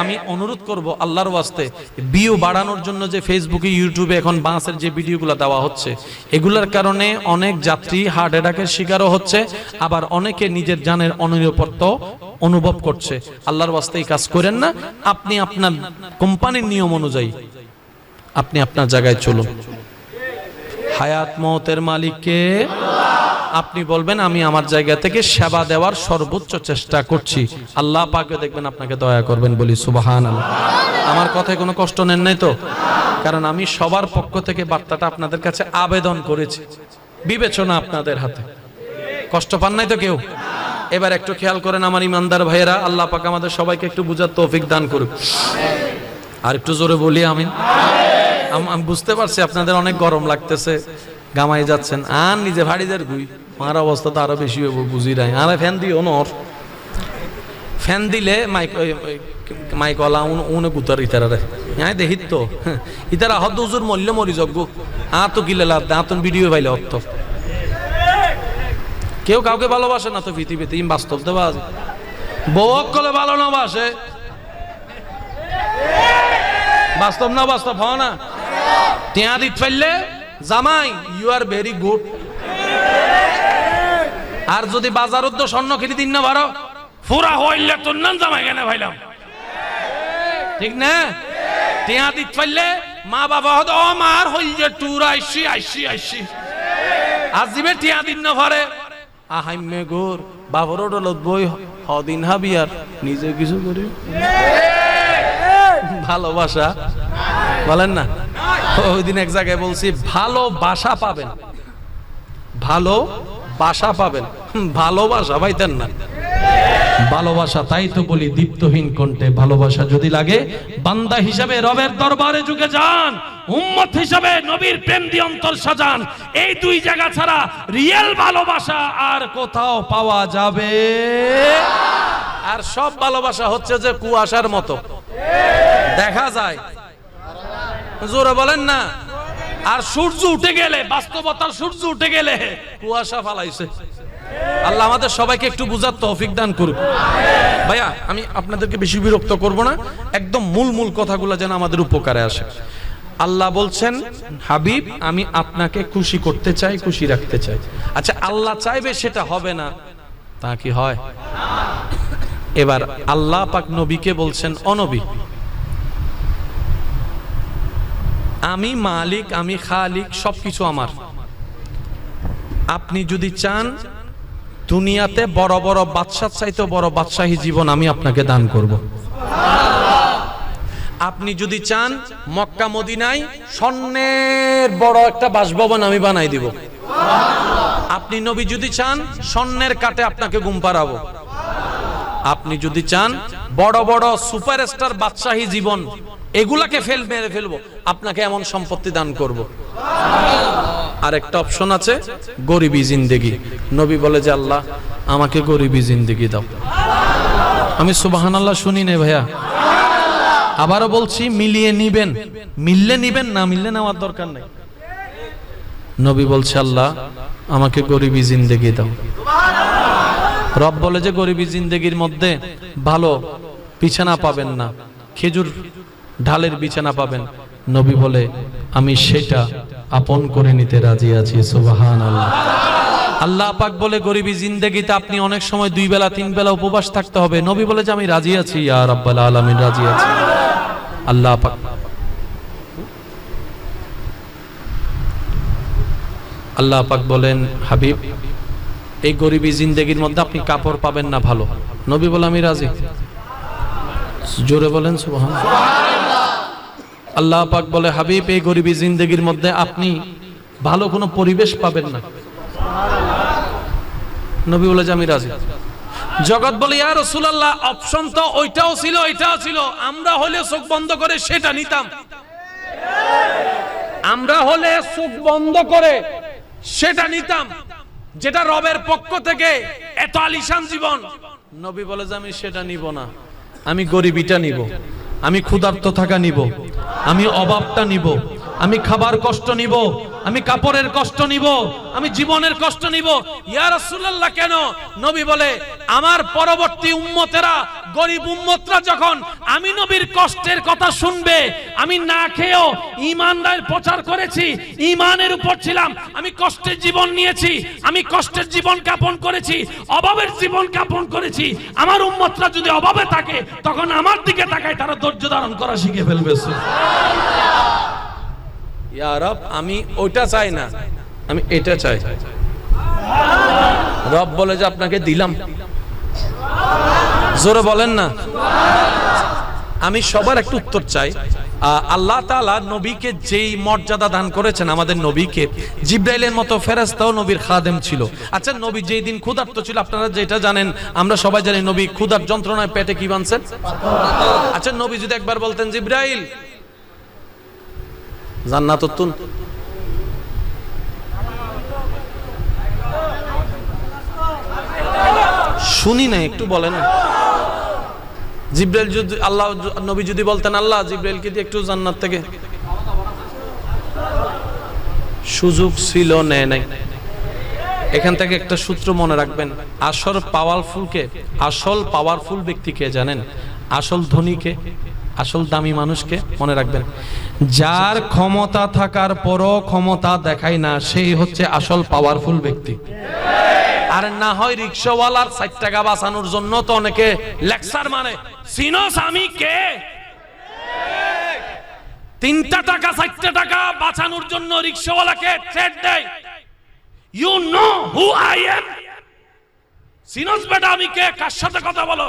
[SPEAKER 1] আমি অনুরোধ করব আল্লাহর ওয়াস্তে, ভিউ বাড়ানোর জন্য যে ফেসবুকে ইউটিউবে এখন বাসের যে ভিডিওগুলো দেওয়া হচ্ছে, এগুলোর কারণে অনেক যাত্রী হার্ট অ্যাটাকের শিকারও হচ্ছে, আবার অনেকে নিজের জানের অনিরাপত্তা অনুভব করছে। আল্লাহর ওয়াস্তে এই কাজ করেন না। আপনি আপনার কোম্পানির নিয়ম অনুযায়ী আপনি আপনার জায়গায় চলুন। হায়াত মওতের মালিককে আপনি বলবেন আমি আমার জায়গা থেকে সেবা দেওয়ার সর্বোচ্চ চেষ্টা করছি, আল্লাহ পাকও দেখবেন আপনাকে দয়া করবেন। বলি সুবহানাল্লাহ। আমার কথায় কোনো কষ্ট নেন নাই তো? কারণ আমি সবার পক্ষ থেকে বার্তাটা আপনাদের কাছে আবেদন করেছি, বিবেচনা আপনাদের হাতে। কষ্ট পান নাই তো কেউ? এবার একটু খেয়াল করেন আমার ইমানদার ভাইয়েরা, আল্লাহ পাক আমাদের সবাইকে একটু বুঝার তৌফিক দান করুক। আর একটু জোরে বলি আমিন। আমি বুঝতে পারছি আপনাদের অনেক গরম লাগতেছে, গামাই যাচ্ছেন, আর নিজে ভাড়িদের গুই আমার অবস্থা তো আরো বেশি হবো, বুঝি নাই। আর ফ্যান দিও নর, ফ্যান দিলে মাইকলা উনে গুতার ইতারা হ্যাঁ দেখিত তো ইতারা হদ উজুর মল্য মরি যজ্ঞ তো গিলে লাভ আতন ভিডিও পাইলে অর্থ। কেউ কাউকে ভালোবাসে না তো পৃথিবীতে, বাস্তব দেবা বউক কলে ভালো না বাসে, বাস্তব না বাস্তব হয় না। টিয়া দিত ফেললে জামাই ইউ আর ভেরি গুড। আর যদি বাজারত তো স্বর্ণ কিনে দিন না ভালো ফুরা হইলে তোর নাম জামাই কেন ভাইলাম, ঠিক না? টিয়া দিত ফেললে মা বাবা হতো ও মার হইলে টুর আইসি আইসি আইসি। আর জিবে টিয়া দিন না ভারে আহাইমে গোর বাবর ডলত বই হদিন হাবি আর নিজে কিছু করি। ভালোবাসা বলেন না? ওই দিন এক জায়গায় বলছি ভালোবাসা পাবেন, ভালোবাসা পাবেন, ভালোবাসা পাইতেন না। ভালোবাসা তাই তো বলি দীপ্তহীন কণ্ঠে, ভালোবাসা যদি লাগে বান্দা হিসাবে রবের দরবারে যুগে যান, উম্মত হিসাবে নবীর প্রেম দিয়ে অন্তর সাজান। এই দুই জায়গা ছাড়া রিয়েল ভালোবাসা আর কোথাও পাওয়া যাবে। আর সব ভালোবাসা হচ্ছে যে কুয়াশার মতো, দেখা যায়, জোরে বলেন না। আর সূর্য উঠে গেলে, বাস্তবতার সূর্য উঠে গেলে কুয়াশা ফালাইছে। আল্লাহ আমাদের সবাইকে একটু বুঝার তৌফিক দান করুক। ভাইয়া আমি আপনাদেরকে বেশি বিরক্ত করব না, একদম মূল কথাগুলো যেন আমাদের উপকারে আসে। আল্লাহ বলছেন, হাবিব আমি আপনাকে খুশি করতে চাই, খুশি রাখতে চাই। আচ্ছা আল্লাহ চাইবে সেটা হবে না, তা কি হয়? এবার আল্লাহ পাক নবীকে বলছেন, ও নবী আমি মালিক, আমি খালিক, সবকিছু আমার। আপনি যদি চান দুনিয়াতে বড় বড় বাদশার চাইতে বড় বাদশাহী জীবন আমি আপনাকে দান করব। আপনি যদি চান মক্কা মদিনায় স্বর্ণের বড় একটা বাসভবন আমি বানাই দিব। আপনি নবী যদি চান স্বর্ণের কাটে আপনাকে ঘুম পাড়াবো। আপনি যদি চান বড় বড় সুপারস্টার বাদশাহী জীবন এগুলাকে মেরে ফেলবো, আপনাকে এমন সম্পত্তি দান করব। আর একটা অপশন আছে গরিবী জিন্দেগি। নবী বলে যে আল্লাহ আমাকে গরিবী জিন্দেগি দাও। আমি সুবহানাল্লাহ শুনি না ভাইয়া, আবারও বলছি মিলিয়ে নিবেন, মিললে নিবেন, না মিললে নেওয়ার দরকার নেই। নবী বলছে আল্লাহ আমাকে গরিবী জিন্দেগি দাও। রব বলে যে গরিবী জিন্দেগির মধ্যে ভালো বিছানা পাবেন না, খেজুর ঢালের বিছানা পাবেন। নবী বলে আমি সেটা আপন করে নিতে রাজি আছি। সুবহানাল্লাহ। আল্লাহ পাক বলে গরিবী জিন্দেগিতে আপনি অনেক সময় 2 বেলা 3 বেলা উপবাস থাকতে হবে। নবী বলে যে আমি রাজি আছি, ইয়া রাব্বাল আলামিন রাজি আছি। আল্লাহ পাক আল্লাহ পাক বলেন হাবিব এই গরিবী জিন্দেগির মধ্যে আপনি কাপড় পাবেন না ভালো। নবী বলে আমি রাজি। জোরে বলেন সুবহানাল্লাহ। আল্লাহ পাক বলে হাবিব এই গরিবী জিন্দেগির মধ্যে আপনি ভালো কোনো পরিবেশ পাবেন না। নবী বলে যে আমি রাজি। জগৎ বলে ইয়া রাসূলুল্লাহ অপশন তো ওইটাও ছিল এটাও ছিল, আমরা হলে চোখ বন্ধ করে সেটা নিতাম। আমরা হলে চোখ বন্ধ করে সেটা নিতাম যেটা রবের পক্ষ থেকে এত আলিশান জীবন। নবী বলে যে আমি সেটা নিব না, আমি গরিবীটা নিব, আমি ক্ষুধার্ত থাকা নিব, আমি অভাবটা নিব, আমি খাবার কষ্ট নিব, আমি কাপড়ের কষ্ট নিব, আমি জীবনের কষ্ট নিব। ইয়া রাসূলুল্লাহ কেন? নবী বলে আমার পরবর্তী উম্মতেরা, গরিব উম্মতরা যখন আমি নবীর কষ্টের কথা শুনবে, আমি না খেয়েও ঈমানের প্রচার করেছি, ঈমানের উপর ছিলাম, আমি কষ্টের জীবন নিয়েছি, আমি কষ্টের জীবন যাপন করেছি, অভাবের জীবন যাপন করেছি। আমার উম্মতরা যদি অভাবে থাকে তখন আমার দিকে তাকায় তারা ধৈর্য ধারণ করা শিখে ফেলবে। ইয়া রব আমি ওইটা চাই না, আমি এটা চাই। রব বলে যে আপনাকে দিলাম। জোরে বলেন না। আমি সবার একটু উত্তর চাই। আল্লাহ তাআলা নবীকে যেই মর্যাদা দান করেছেন, আমাদের নবীকে জিবরাইলের মতো ফেরেশতাও নবীর খাদেম ছিল। আচ্ছা নবী যেই দিন ক্ষুধার্ত ছিল, আপনারা যেটা জানেন, আমরা সবাই জানি নবী ক্ষুধার যন্ত্রণায় পেটে কি বানছেন। আচ্ছা নবী যদি একবার বলতেন জিবরাইল জান্নাত তুন, শুনি না একটু বলেন। জিবরাইল যদি আল্লাহ নবী যদি বলতেন আল্লাহ জিবরাইলকে দিয়ে একটু জান্নাত থেকে, সুযোগ ছিল, নেয় নাই। এখান থেকে একটা সূত্র মনে রাখবেন, আসল পাওয়ারফুল ব্যক্তিকে জানেন? আসল ধনীকে, আসল দামি মানুষকে মনে রাখবেন। যার ক্ষমতা থাকার পরও ক্ষমতা দেখায় না, সেই হচ্ছে আসল পাওয়ারফুল ব্যক্তি। আর না হয় রিকশাওয়ালার 4 টাকা বাঁচানোর জন্য তো অনেকে লেকচার মানে, সিনোস আমি কে? 3টা টাকা 4টা টাকা বাঁচানোর জন্য রিকশাওয়ালাকে থ্রেট দেয়। You know who I am? সিনোস বেটা আমি কে? কার সাথে কথা বলো?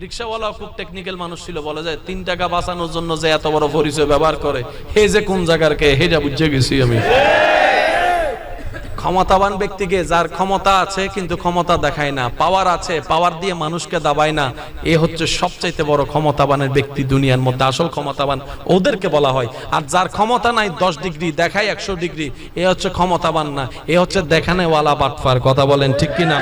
[SPEAKER 1] রিকশাওয়ালা খুব টেকনিক্যাল মানুষ ছিল, বলা যায় 3 টাকা বাঁচানোর জন্য যে এত বড় পরিচয় ব্যবহার করে, হে যে কোন জায়গার কে হেটা বুঝে গেছি আমি। ক্ষমতাবান ব্যক্তিকে, যার ক্ষমতা আছে কিন্তু ক্ষমতা দেখায় না, পাওয়ার আছে পাওয়ার দিয়ে মানুষকে দাবায় না, এ হচ্ছে সবচাইতে বড় ক্ষমতাবানের ব্যক্তি দুনিয়ার মধ্যে। আসল ক্ষমতাবান ওদেরকে বলা হয়। আর যার ক্ষমতা নাই 10 ডিগ্রি দেখায় 100 ডিগ্রি, এ হচ্ছে ক্ষমতাবান না, এ হচ্ছে দেখানেওয়ালা বাটফার। কথা বলেন ঠিক কিনা?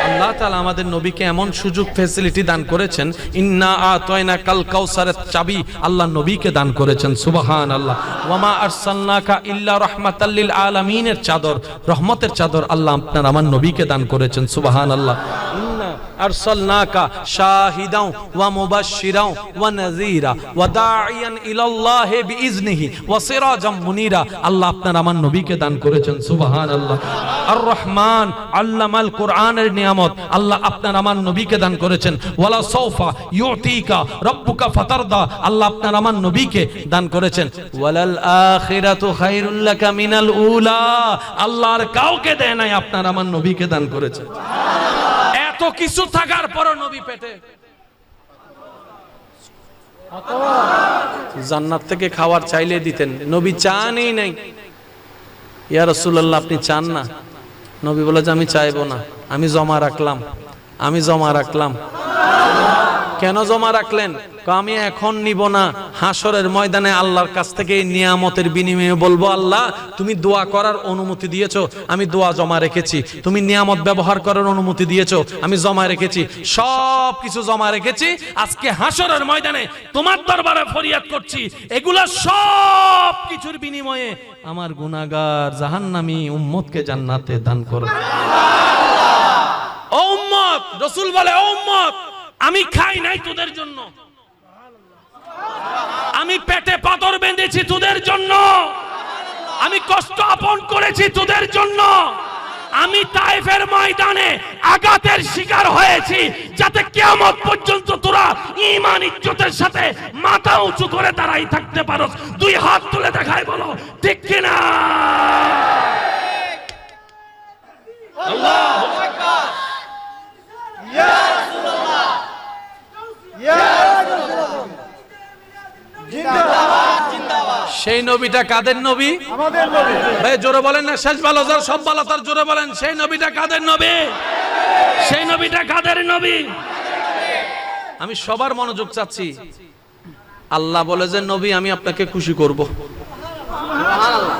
[SPEAKER 1] আল্লাহ তাআলা আমাদের নবীকে এমন সুযোগ ফ্যাসিলিটি দান করেছেন, ইন্না আতাইনা কাল কাউসারের চাবি আল্লাহ নবীকে দান করেছেন। সুবহানাল্লাহ। ওয়ামা আরসালনাকা ইল্লা রাহমাতাল লিল আলামিনের চাদর, রহমতের চাদর আল্লাহ আপনার আমার নবীকে দান করেছেন। সুবহানাল্লাহ। ইন্না আরসালনাকা শাহিদাও ওয়া মুবাশশিরাও ওয়া নাযীরা ওয়া দাঈয়ান ইলাল্লাহি বিইজনিহি ওয়া সিরাজাম মুনীরা আল্লাহ আপনার আমার নবীকে দান করেছেন। সুবহানাল্লাহ। আর রহমান আল্লামাল কোরআনের নিয়ামত আল্লাহ আপনার আমার নবীকে দান করেছেন। ওয়ালা সাউফা ইউতিকা রাব্বুকা ফাতারদা আল্লাহ আপনার আমার নবীকে দান করেছেন। ওয়ালাল আখিরাতু খায়রুল লাকা মিনাল উলা আল্লাহ আর কাউকে দেয় নাই, আপনার আমার নবীকে দান করেছেন। এত কিছু থাকার পরও নবী পেটে জান্নাত থেকে খাবার চাইলে দিতেন, নবী চানই নাই। ইয়া রাসূলুল্লাহ আপনি চান না? নবী বলে যে আমি চাইবো না, আমি জমা রাখলাম, আমি জমা রাখলাম। কেন জমা রাখলেন? আমি এখন নিব না, হাসরের ময়দানে আল্লাহর কাছ থেকে এই নিয়ামতের বিনিময়ে বলবো আল্লাহ তুমি দোয়া করার অনুমতি দিয়েছো, আমি দোয়া জমা রেখেছি। তুমি নিয়ামত ব্যবহার করার অনুমতি দিয়েছো, আমি জমা রেখেছি। সব কিছু জমা রেখেছি, আজকে হাসরের ময়দানে তোমার দরবারে ফরিয়াদ করছি। এগুলা সব কিছুর বিনিময়ে আমার গুনাহগার জাহান্নামী উম্মতকে জান্নাতে দান করো। ও উম্মত, রাসূল বলে ও উম্মত, আমি খাই নাই তোদের জন্য, আমি পেটে পাথর বেঁধেছি তোদের জন্য, আমি কষ্ট আপন করেছি তোদের জন্য, আমি তায়েফের ময়দানে আঘাতের শিকার হয়েছি যাতে কিয়ামত পর্যন্ত তোরা ঈমান ইজ্জতের সাথে মাথা উঁচু করে দাঁড়াই থাকতে পারো। দুই হাত তুলে দেখাই বলো ঠিক কিনা? আল্লাহু আকবার। ইয়া রাসূলুল্লাহ, ইয়া রাসূলুল্লাহ, জিন্দাবাদ জিন্দাবাদ। সেই নবীটা কাদের নবী? আমাদের নবী। ভাই জোরে বলেন না, শেষ ভালো যার সব ভালো তার জোরে বলেন, সেই নবীটা কাদের নবী? সেই নবীটা কাদের নবী? আমি সবার মনোযোগ চাচ্ছি। আল্লাহ বলে যে নবী আমি আপনাকে খুশি করব। সুবহানাল্লাহ।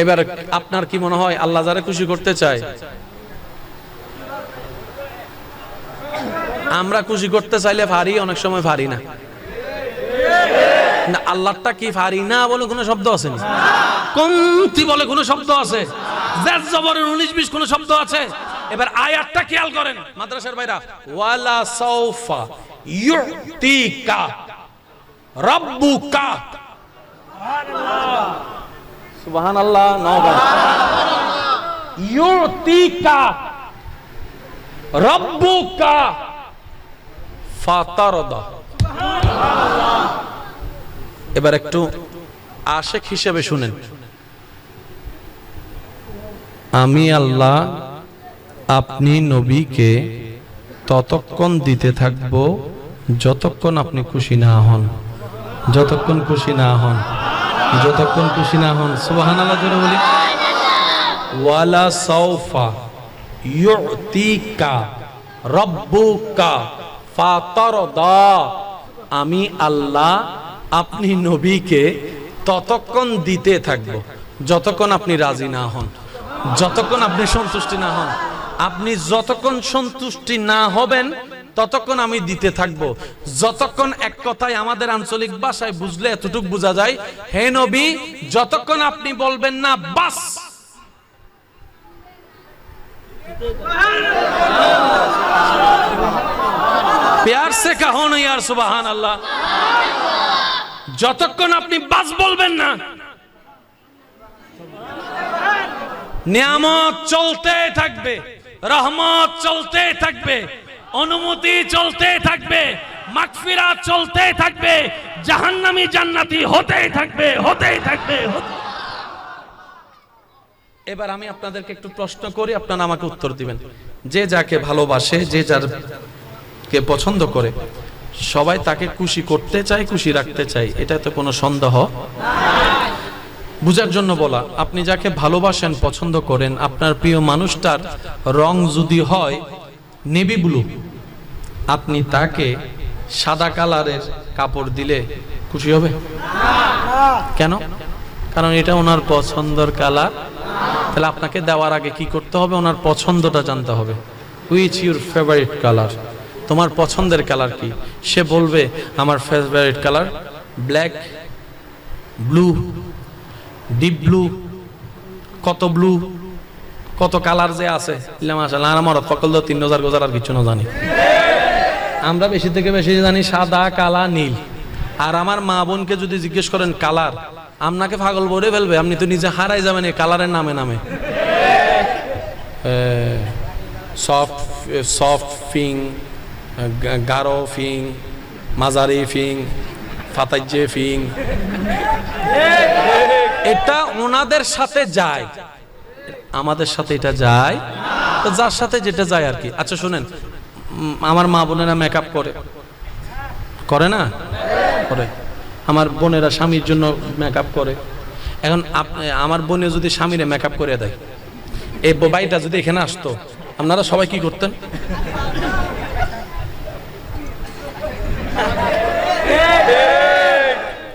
[SPEAKER 1] এবার আপনার কি মনে হয় আল্লাহ যারা খুশি করতে চায়? আমরা খুশি করতে চাইলে পারি, অনেক সময় পারি না। না আল্লাহটা কি পারি না বলে কোনো শব্দ আছে? কমতি বলে কোনো শব্দ আছে? জাজ জবরের 19-20 কোনো শব্দ আছে? এবার আয়াতটা খেয়াল করেন মাদ্রাসার ভাইরা। ওয়ালা সাউফা ইউতিকা রাব্বুকা। সুবহানাল্লাহ সুবহানাল্লাহ। নওবা ইউতিকা রাব্বুকা ফাতারদা। এবার একটু আশিক হিসেবে শুনেন। আমি আল্লাহ আপনি নবীকে ততক্ষণ দিতে থাকব যতক্ষণ আপনি খুশি না হন, যতক্ষণ খুশি না হন, যতক্ষণ খুশি না হন। সুবহানাল্লাহ জোরে বলি। ওয়ালা সাউফা ইউতিকা রাব্বুকা ফাতারদা। আমি আল্লাহ আপনি নবীকে ততক্ষণ দিতে থাকবো যতক্ষণ আপনি রাজি না হন, যতক্ষণ আপনি সন্তুষ্টি না হন। আপনি যতক্ষণ সন্তুষ্টি না হবেন ততক্ষণ আমি দিতে থাকবো। যতক্ষণ, এক কথায় আমাদের আঞ্চলিক ভাষায় বুঝলে এতটুকু বোঝা যায়, হে নবী যতক্ষণ আপনি বলবেন না বাস, প্যার সে কাহো না ইয়ার সুবহানাল্লাহ। যতক্ষণ আপনি বাস বলবেন না, নিয়ামত চলতে থাকবে, রহমত চলতে থাকবে, অনুমতি চলতে থাকবে, মাগফিরাত চলতে থাকবে, জাহান্নামী জান্নাতি হতেই থাকবে, হতেই থাকবে। এবার আমি আপনাদেরকে একটু প্রশ্ন করি, আপনারা আমাকে উত্তর দিবেন। যে যাকে ভালোবাসে, যে যারকে পছন্দ করে, সবাই তাকে খুশি করতে চায়, খুশি রাখতে চায়, এটা তো কোনো সন্দেহ নাই। বুঝার জন্য বলা, আপনি যাকে ভালোবাসেন, পছন্দ করেন, আপনার প্রিয় মানুষটার রং যদি হয় নেভি ব্লু, আপনি তাকে সাদা কালারের কাপড় দিলে খুশি হবে? কেন? কারণ এটা ওনার পছন্দের কালার। তাহলে আপনাকে দেওয়ার আগে কি করতে হবে? ওনার পছন্দটা জানতে হবে। হুইচ ইউর ফেভারিট কালার, তোমার পছন্দের কালার কি? সে বলবে আমার favourite colour black, blue, deep blue, কত ব্লু, কত কালার যে আছে। মাশাআল্লাহ, আমার ফকল তো 3000 গোজার আর কিছু না জানি। আমরা বেশি থেকে বেশি জানি সাদা, কালা, নীল। আর আমার মা বোনকে যদি জিজ্ঞেস করেন কালার, আপনাকে পাগল বলে ফেলবে, আপনি তো নিজে হারাই যাবেন এই কালারের নামে নামে। সফট ফিং, গাঢ় ফিং, মাঝারি ফিং, ফাতাইজে ফিং, এটা ওনাদের সাথে যায়, আমাদের সাথে এটা যায়। তো যার সাথে যেটা যায় আর কি। আচ্ছা শুনেন, আমার মা বোনেরা মেকআপ করে, করে না? করে। আমার বোনেরা স্বামীর জন্য মেকআপ করে। এখন আমার বোনে যদি স্বামীরে মেকআপ করে দেয়, এই বাইটা যদি এখানে আসতো, আপনারা সবাই কি করতেন?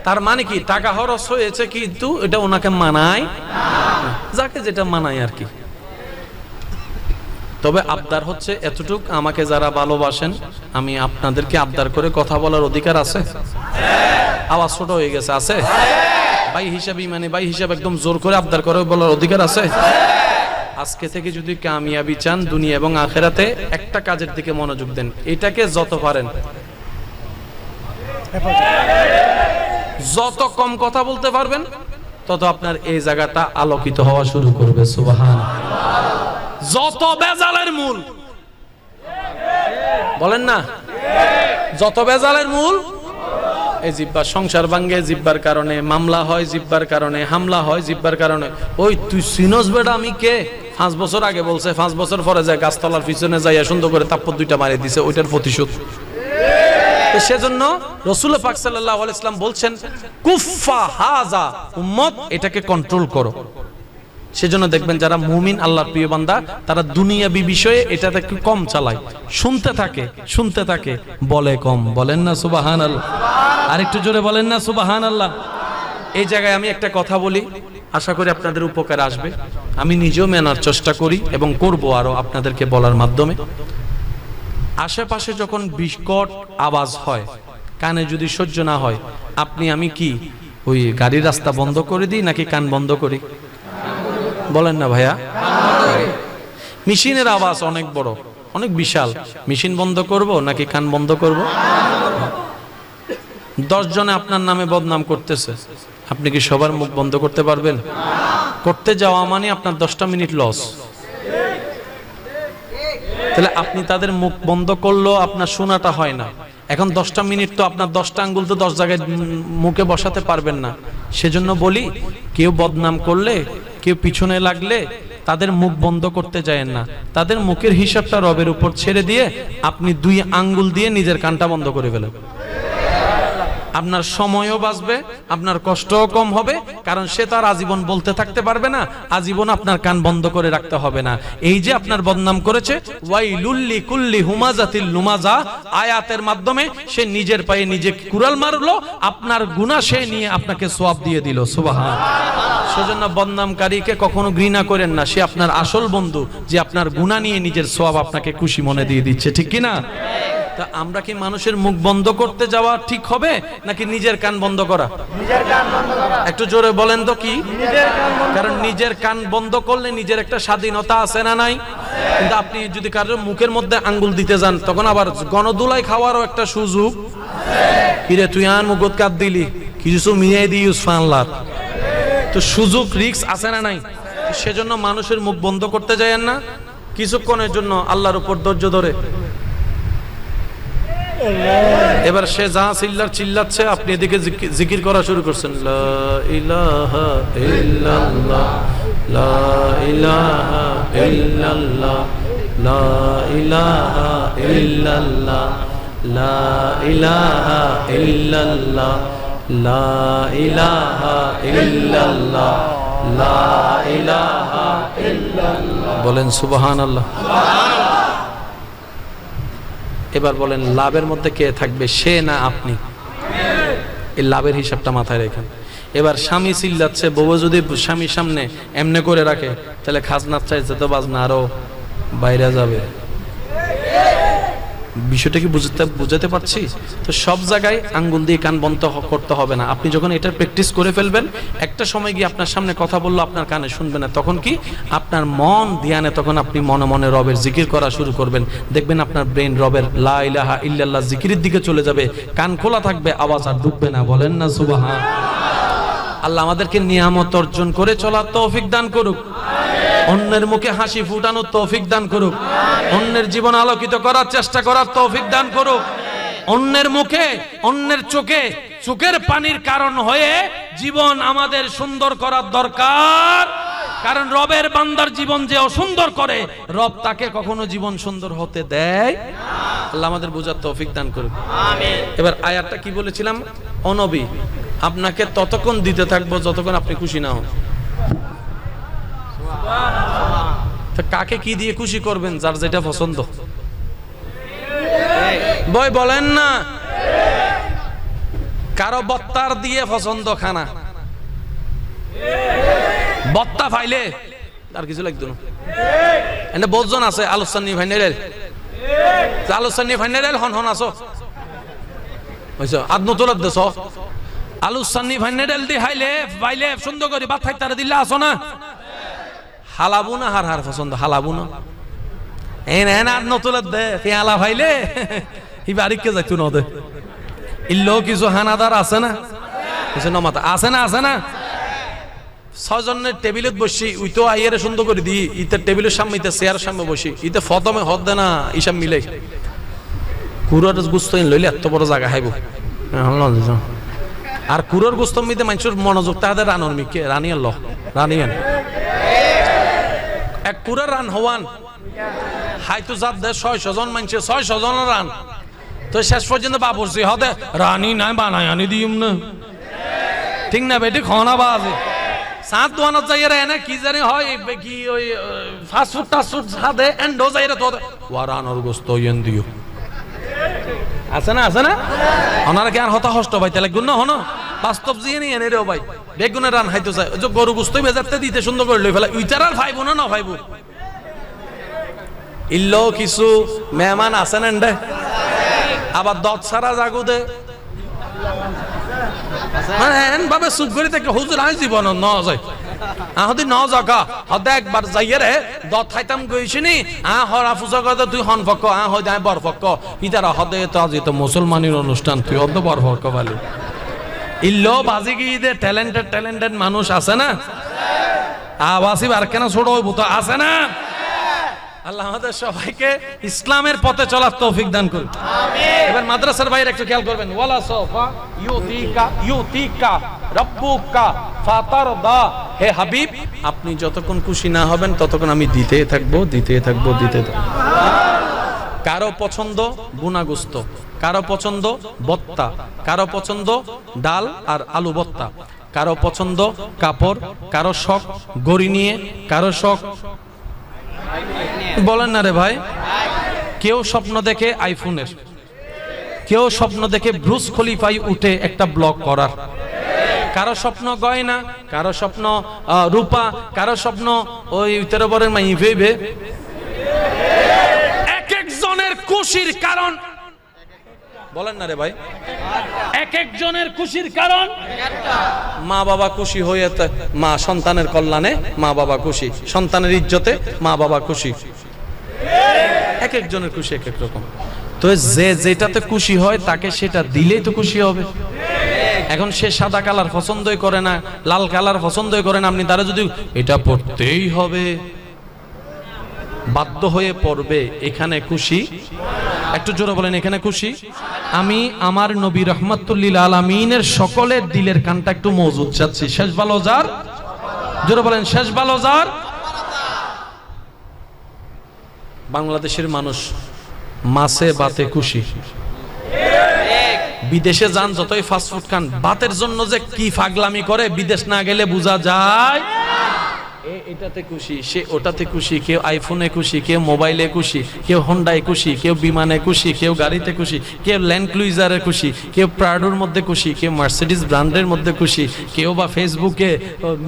[SPEAKER 1] তার মানে কি টাকা খরচ হয়েছে, কিন্তু এটা ওনাকে মানায়, যাকে যেটা মানায় আর কি। তবে আবদার হচ্ছে এতটুক, আমাকে যারা ভালোবাসেন, আমি আপনাদেরকে আবদার করে কথা বলার অধিকার আছে? আওয়াজ ছোট হয়ে গেছে, আছে? ভাই হিসাবে, মানে ভাই হিসাবে একদম জোর করে আবদার করে বলার অধিকার আছে? আজকে থেকে যদি কামিয়াবি চান দুনিয়া এবং আখেরাতে, একটা কাজের দিকে মনোযোগ দেন, এটাকে যত পারেন যত কম কথা বলতে পারবেন, তত আপনার এই জায়গাটা আলোকিত হওয়া শুরু করবে। সুবহানাল্লাহ। যত বেজালের মূল, বলেন না, যত বেজালের মূল এই জিব্বা। সংসার ভাঙ্গে জিব্বার কারণে, মামলা হয় জিব্বার কারণে, হামলা হয় জিব্বার কারণে। ওই তুই সিনোস বেটা আমি কে? 5 বছর আগে বলছে, 5 বছর পরে যায় গাছতলার পিছনে যাইয়া সুন্দর করে তাপ্পর 2টা মারিয়ে দিছে, ওইটার প্রতিশোধ। সেজন্য রাসূল পাক সাল্লাল্লাহু আলাইহি ওয়াসাল্লাম বলছেন, কুফা হাযা, উম্মত এটাকে কন্ট্রোল করো। সেজন্য দেখবেন যারা মুমিন, আল্লাহর প্রিয় বান্দা, তারা দুনিয়াবি বিষয়ে এটাতে একটু কম চালায়, শুনতে থাকে, বলে কম। বলেন না সুবহানাল্লাহ? আর একটু জোরে বলেন না সুবহানাল্লাহ? এই জায়গায় আমি একটা কথা বলি, আশা করি আপনাদের উপকার আসবে। আমি নিজেও মেনার চেষ্টা করি এবং করব আরো আপনাদেরকে বলার মাধ্যমে। আশেপাশে যখন বিকট আওয়াজ হয়, কানে যদি সহ্য না হয়, আপনি আমি কি ওই গাড়ির রাস্তা বন্ধ করে দিই নাকি কান বন্ধ করি? বলেন না ভাইয়া? মেশিনের আওয়াজ অনেক বড়, অনেক বিশাল, মেশিন বন্ধ করব নাকি কান বন্ধ করব? 10 জনে আপনার নামে বদনাম করতেছে, আপনি কি সবার মুখ বন্ধ করতে পারবেন? করতে যাওয়া মানে আপনার 10টা মিনিট লস। তাহলে আপনি তাদের মুখ বন্ধ করলেও আপনার শোনাটা হয় না। এখন 10টা মিনিট তো আপনার 10টা আঙ্গুল তো 10 জায়গায় মুখে বসাতে পারবেন না। সেজন্য বলি, কেউ বদনাম করলে, কেউ পিছনে লাগলে তাদের মুখ বন্ধ করতে যায়েন না। তাদের মুখের হিসাবটা রবের উপর ছেড়ে দিয়ে আপনি 2 আঙ্গুল দিয়ে নিজের কানটা বন্ধ করে ফেলেন। আপনার সময়ও বাঁচবে, আপনার কষ্টও কম হবে, কারণ সে তার আজীবন বলতে থাকতে পারবে না, আজীবন আপনার কান বন্ধ করে রাখতে হবে না। এই যে আপনার বদনাম করেছে, ওয়াইলুল লিকুল্লি হুমাজাতিল লুমাজা, আয়াতের মাধ্যমে সে নিজের পায়ে নিজে কুড়াল মারলো, আপনার গুনাহ সে নিয়ে আপনাকে সওয়াব দিয়ে দিল। সুবহানাল্লাহ। সেজন্য বদনামকারীকে কখনো ঘৃণা করেন না, সে আপনার আসল বন্ধু, যে আপনার গুনাহ নিয়ে নিজের সওয়াব আপনাকে খুশি মনে দিয়ে দিচ্ছে, ঠিক কি না? তা আমরা কি মানুষের মুখ বন্ধ করতে যাওয়া ঠিক হবে নাকি নিজের কান বন্ধ করা? নিজের কান বন্ধ করা। একটু জোরে বলেন তো কি? নিজের কান বন্ধ। কারণ নিজের কান বন্ধ করলে নিজের একটা স্বাধীনতা আছে না নাই? কিন্তু আপনি যদি কারোর মুখের মধ্যে আঙ্গুল দিতে যান, তখন আবার গণদুলাই খাওয়ারও একটা সুযোগ। কিরে তুই আন মুখত কাট দিলি, কিছু মিয়াই দিস ফানলার, তো সুযোগ রিস্ক আছে না নাই? সেজন্য মানুষের মুখ বন্ধ করতে যায়েন না। কিছুক্ষণের জন্য আল্লাহর উপর ধৈর্য ধরে, এবার সে যা চিল্লাচ্ছে, আপনি এদিকে জিকির করা শুরু করছেন, লা ইলাহা ইল্লাল্লাহ, লা ইলাহা ইল্লাল্লাহ, লা ইলাহা ইল্লাল্লাহ, লা ইলাহা ইল্লাল্লাহ, লা ইলাহা ইল্লাল্লাহ, লা ইলাহা ইল্লাল্লাহ। বলেন সুবহানাল্লাহ। এবার বলেন, লাভের মধ্যে কে থাকবে, সে না আপনি? এই লাভের হিসাবটা মাথায় রেখেন। এবার স্বামী চিল্লাচ্ছে, বউ যদি স্বামীর সামনে এমনে করে রাখে, তাহলে খাজনার চাইতে তো বাজনা আরো বাইরে যাবে। বিষয়টা কি বুঝাতে পারছি? তো সব জায়গায় আঙ্গুল দিয়ে কান বন্ধ করতে হবে না। আপনি যখন এটার প্র্যাকটিস করে ফেলবেন, একটা সময় গিয়ে আপনার সামনে কথা বললো আপনার কানে শুনবে না, তখন কি আপনার মন ধ্যানে, তখন আপনি মনে মনে রবের জিকির করা শুরু করবেন। দেখবেন আপনার ব্রেন রবের লা ইলাহা ইল্লাল্লাহ জিকিরের দিকে চলে যাবে, কান খোলা থাকবে, আওয়াজ আর ঢুকবে না। বলেন না সুবহান। আল্লাহ আমাদেরকে নিয়ামত অর্জন করে চলার তৌফিক দান করুক, অন্যের মুখে হাসি ফুটানোর তৌফিক দান করুক, অন্যের জীবন আলোকিত করার চেষ্টা করার তৌফিক দান করুক, অন্যের মুখে, অন্যের চোখে চোখের পানির কারণ হয়ে জীবন আমাদের সুন্দর করার দরকার। কারণ রবের বান্দার জীবন যে অসুন্দর করে, রব তাকে কখনো জীবন সুন্দর হতে দেয়। আল্লাহ আমাদের বোঝার তৌফিক দান করুক, আমিন। এবার আয়াতটা কি বলেছিলাম? ও নবী, আপনাকে ততক্ষণ দিতে থাকবো যতক্ষণ আপনি খুশি না হন। কাকে কি দিয়ে খুশি করবেন? যার যেটা পছন্দ। বই বলেন না, কারো বত্তার দিয়ে পছন্দ খানা, বত্তা ফাইলে আর কিছু লাগতো না। এনে বহুজন আছে আলোচনী ফাইনাল, আলোচনী ফাইনাল হন হন আছো বুঝছো, আদনো তোলার দেশ আলোচনী ফাইনাল দি হাইলে বাইলে সুন্দর করে ভাত খাইতে দিলে আসো না, হালাবো না, হার হার পছন্দ হালাবো না। এন এন আর নতুলের দে পেয়ালা ভাইলে ই বাড়িকে যাইতো না দে। ইল্লো কিছু হানাদার আছে না, কিছু নমাতা আছে না, আছে না। ছয়জনের টেবিলত বসি, উই তো আইয়ারে সুন্দর করে দিই, ইতে টেবিলের সামনে, ইতে চেয়ারের সামনে বসি, ইতে ফতমে হদ দে না, ইসব মিলে কুড়োর গুস্ত লইলে এত বড় জায়গা হাইব। আর কুড়োর গুস্ত মিতে মানুষের মনোযোগ তাদের রানর মিকে রানিয়ান ল রানিয়ান এক পুরা রান হওয়ান হাইতো জাত দে 600 জন মানুষে 600 জন রান, তো শেষ পর্যন্ত বাবুরসি হদে রানী নাই বানায় আনি দিম না, ঠিক না বেটি? খানা বাজে সাত দোয়ানত যাইয়ে রে না কি জানি হয় কি ওই fast food টাস্ট food Sade and যাই রে তো ওয়ারানোর গোস্ত ইয়েন দিও আছে না, আছে না। ওনারা কি আর হতাহষ্ট ভাই তাহলে গুণ হন বাস্তব জিয়ে নিয়ে এনে রে ভাই বেগুনের রান হাইতো চাই, ওই যে গরু গুস্তই বেজাতে দিতে সুন্দর করে লই ফেলা, উইটার আর ভাইবো না ভাইবো। ইল্লো কিছু মেহমান আছেন এন্ডে, আবার দত সারা জাগু দে মানে এন ভাবে চুপ করে থেকে হুজুর আই জীবন ন যায় আহদি ন জাগা হদে একবার যাইয়ে রে দত খাইতাম গইছিনি হরা পূজা করতে তুই হন ফক্ক হয় যায় বর ফক্ক ইতারা হদে তো আজ তো মুসলমানের অনুষ্ঠান তুই হদ বর ফক্ক ভালো। ইল্লো বাজি গিয়ে দে ট্যালেন্টেড মানুষ আছে না, আবাসি আর কেন ছোট হইব তো আছে না। আল্লাহ আমাদের সবাইকে ইসলামের পথে চলার তৌফিক দান করুন, আমিন। এবার মাদ্রাসার বাইরে একটু খেয়াল করবেন, ওয়ালা সাফা ইউতিকা রাব্বুকা ফাতারদা, হে হাবিব আপনি যতক্ষণ খুশি না হবেন ততক্ষণ আমি দিতে থাকবো। কারো পছন্দ বুনাগুস্ত, কারো পছন্দ বত্তা, কারো পছন্দ ডাল আর আলু বত্তা, কারো পছন্দ কাপড়, কারো শখ গড়ি নিয়ে, কারো শখ বলেন না রে ভাই, কেউ স্বপ্ন দেখে আইফোনের, কেউ স্বপ্ন দেখে ব্রুস খলিফায় উঠে একটা ব্লগ করার, কারো স্বপ্ন গয়না, কারো স্বপ্ন রূপা, কারো স্বপ্ন ওই তেরোবরের মাই ভেবে। এক একজনের খুশির কারণ বলেন না রে ভাই, এক একজনের খুশির কারণ মা বাবা খুশি হয়ে, মা সন্তানের কল্যাণে মা বাবা খুশি, সন্তানের ইজ্জতে মা বাবা খুশি, এক একজনের খুশি এক এক রকম। তো যে যেটাতে খুশি হয় তাকে সেটা দিলেই তো খুশি হবে। এখন সে সাদা কালার পছন্দই করে না, লাল কালার পছন্দই করে না, আপনি তারা যদি এটা পড়তেই হবে বাধ্য হয়ে পড়বে, এখানে খুশি? একটু জোরে বলেন এখানে খুশি? আমি আমার নবী রাহমাতুল লিল আলামিনের সকলের দিলের কানটা একটু মজবুত চাচ্ছি। শেষ ভালো যার, জোরে বলেন শেষ ভালো যার। বাংলাদেশের মানুষ মাছে ভাতে খুশি, বিদেশে যান যতই ফাস্টফুড খান ভাতের জন্য যে কি পাগলামি করে বিদেশ না গেলে বোঝা যায়। এটাতে খুশি, সে ওটাতে খুশি, কেউ আইফোনে খুশি, কেউ মোবাইলে খুশি, কেউ হন্ডায় খুশি, কেউ বিমানে খুশি, কেউ গাড়িতে খুশি, কেউ ল্যান্ড ক্রুইজারে খুশি, কেউ প্রাডোর মধ্যে খুশি, কেউ মার্সিডিজ ব্র্যান্ডের মধ্যে খুশি, কেউ বা ফেসবুকে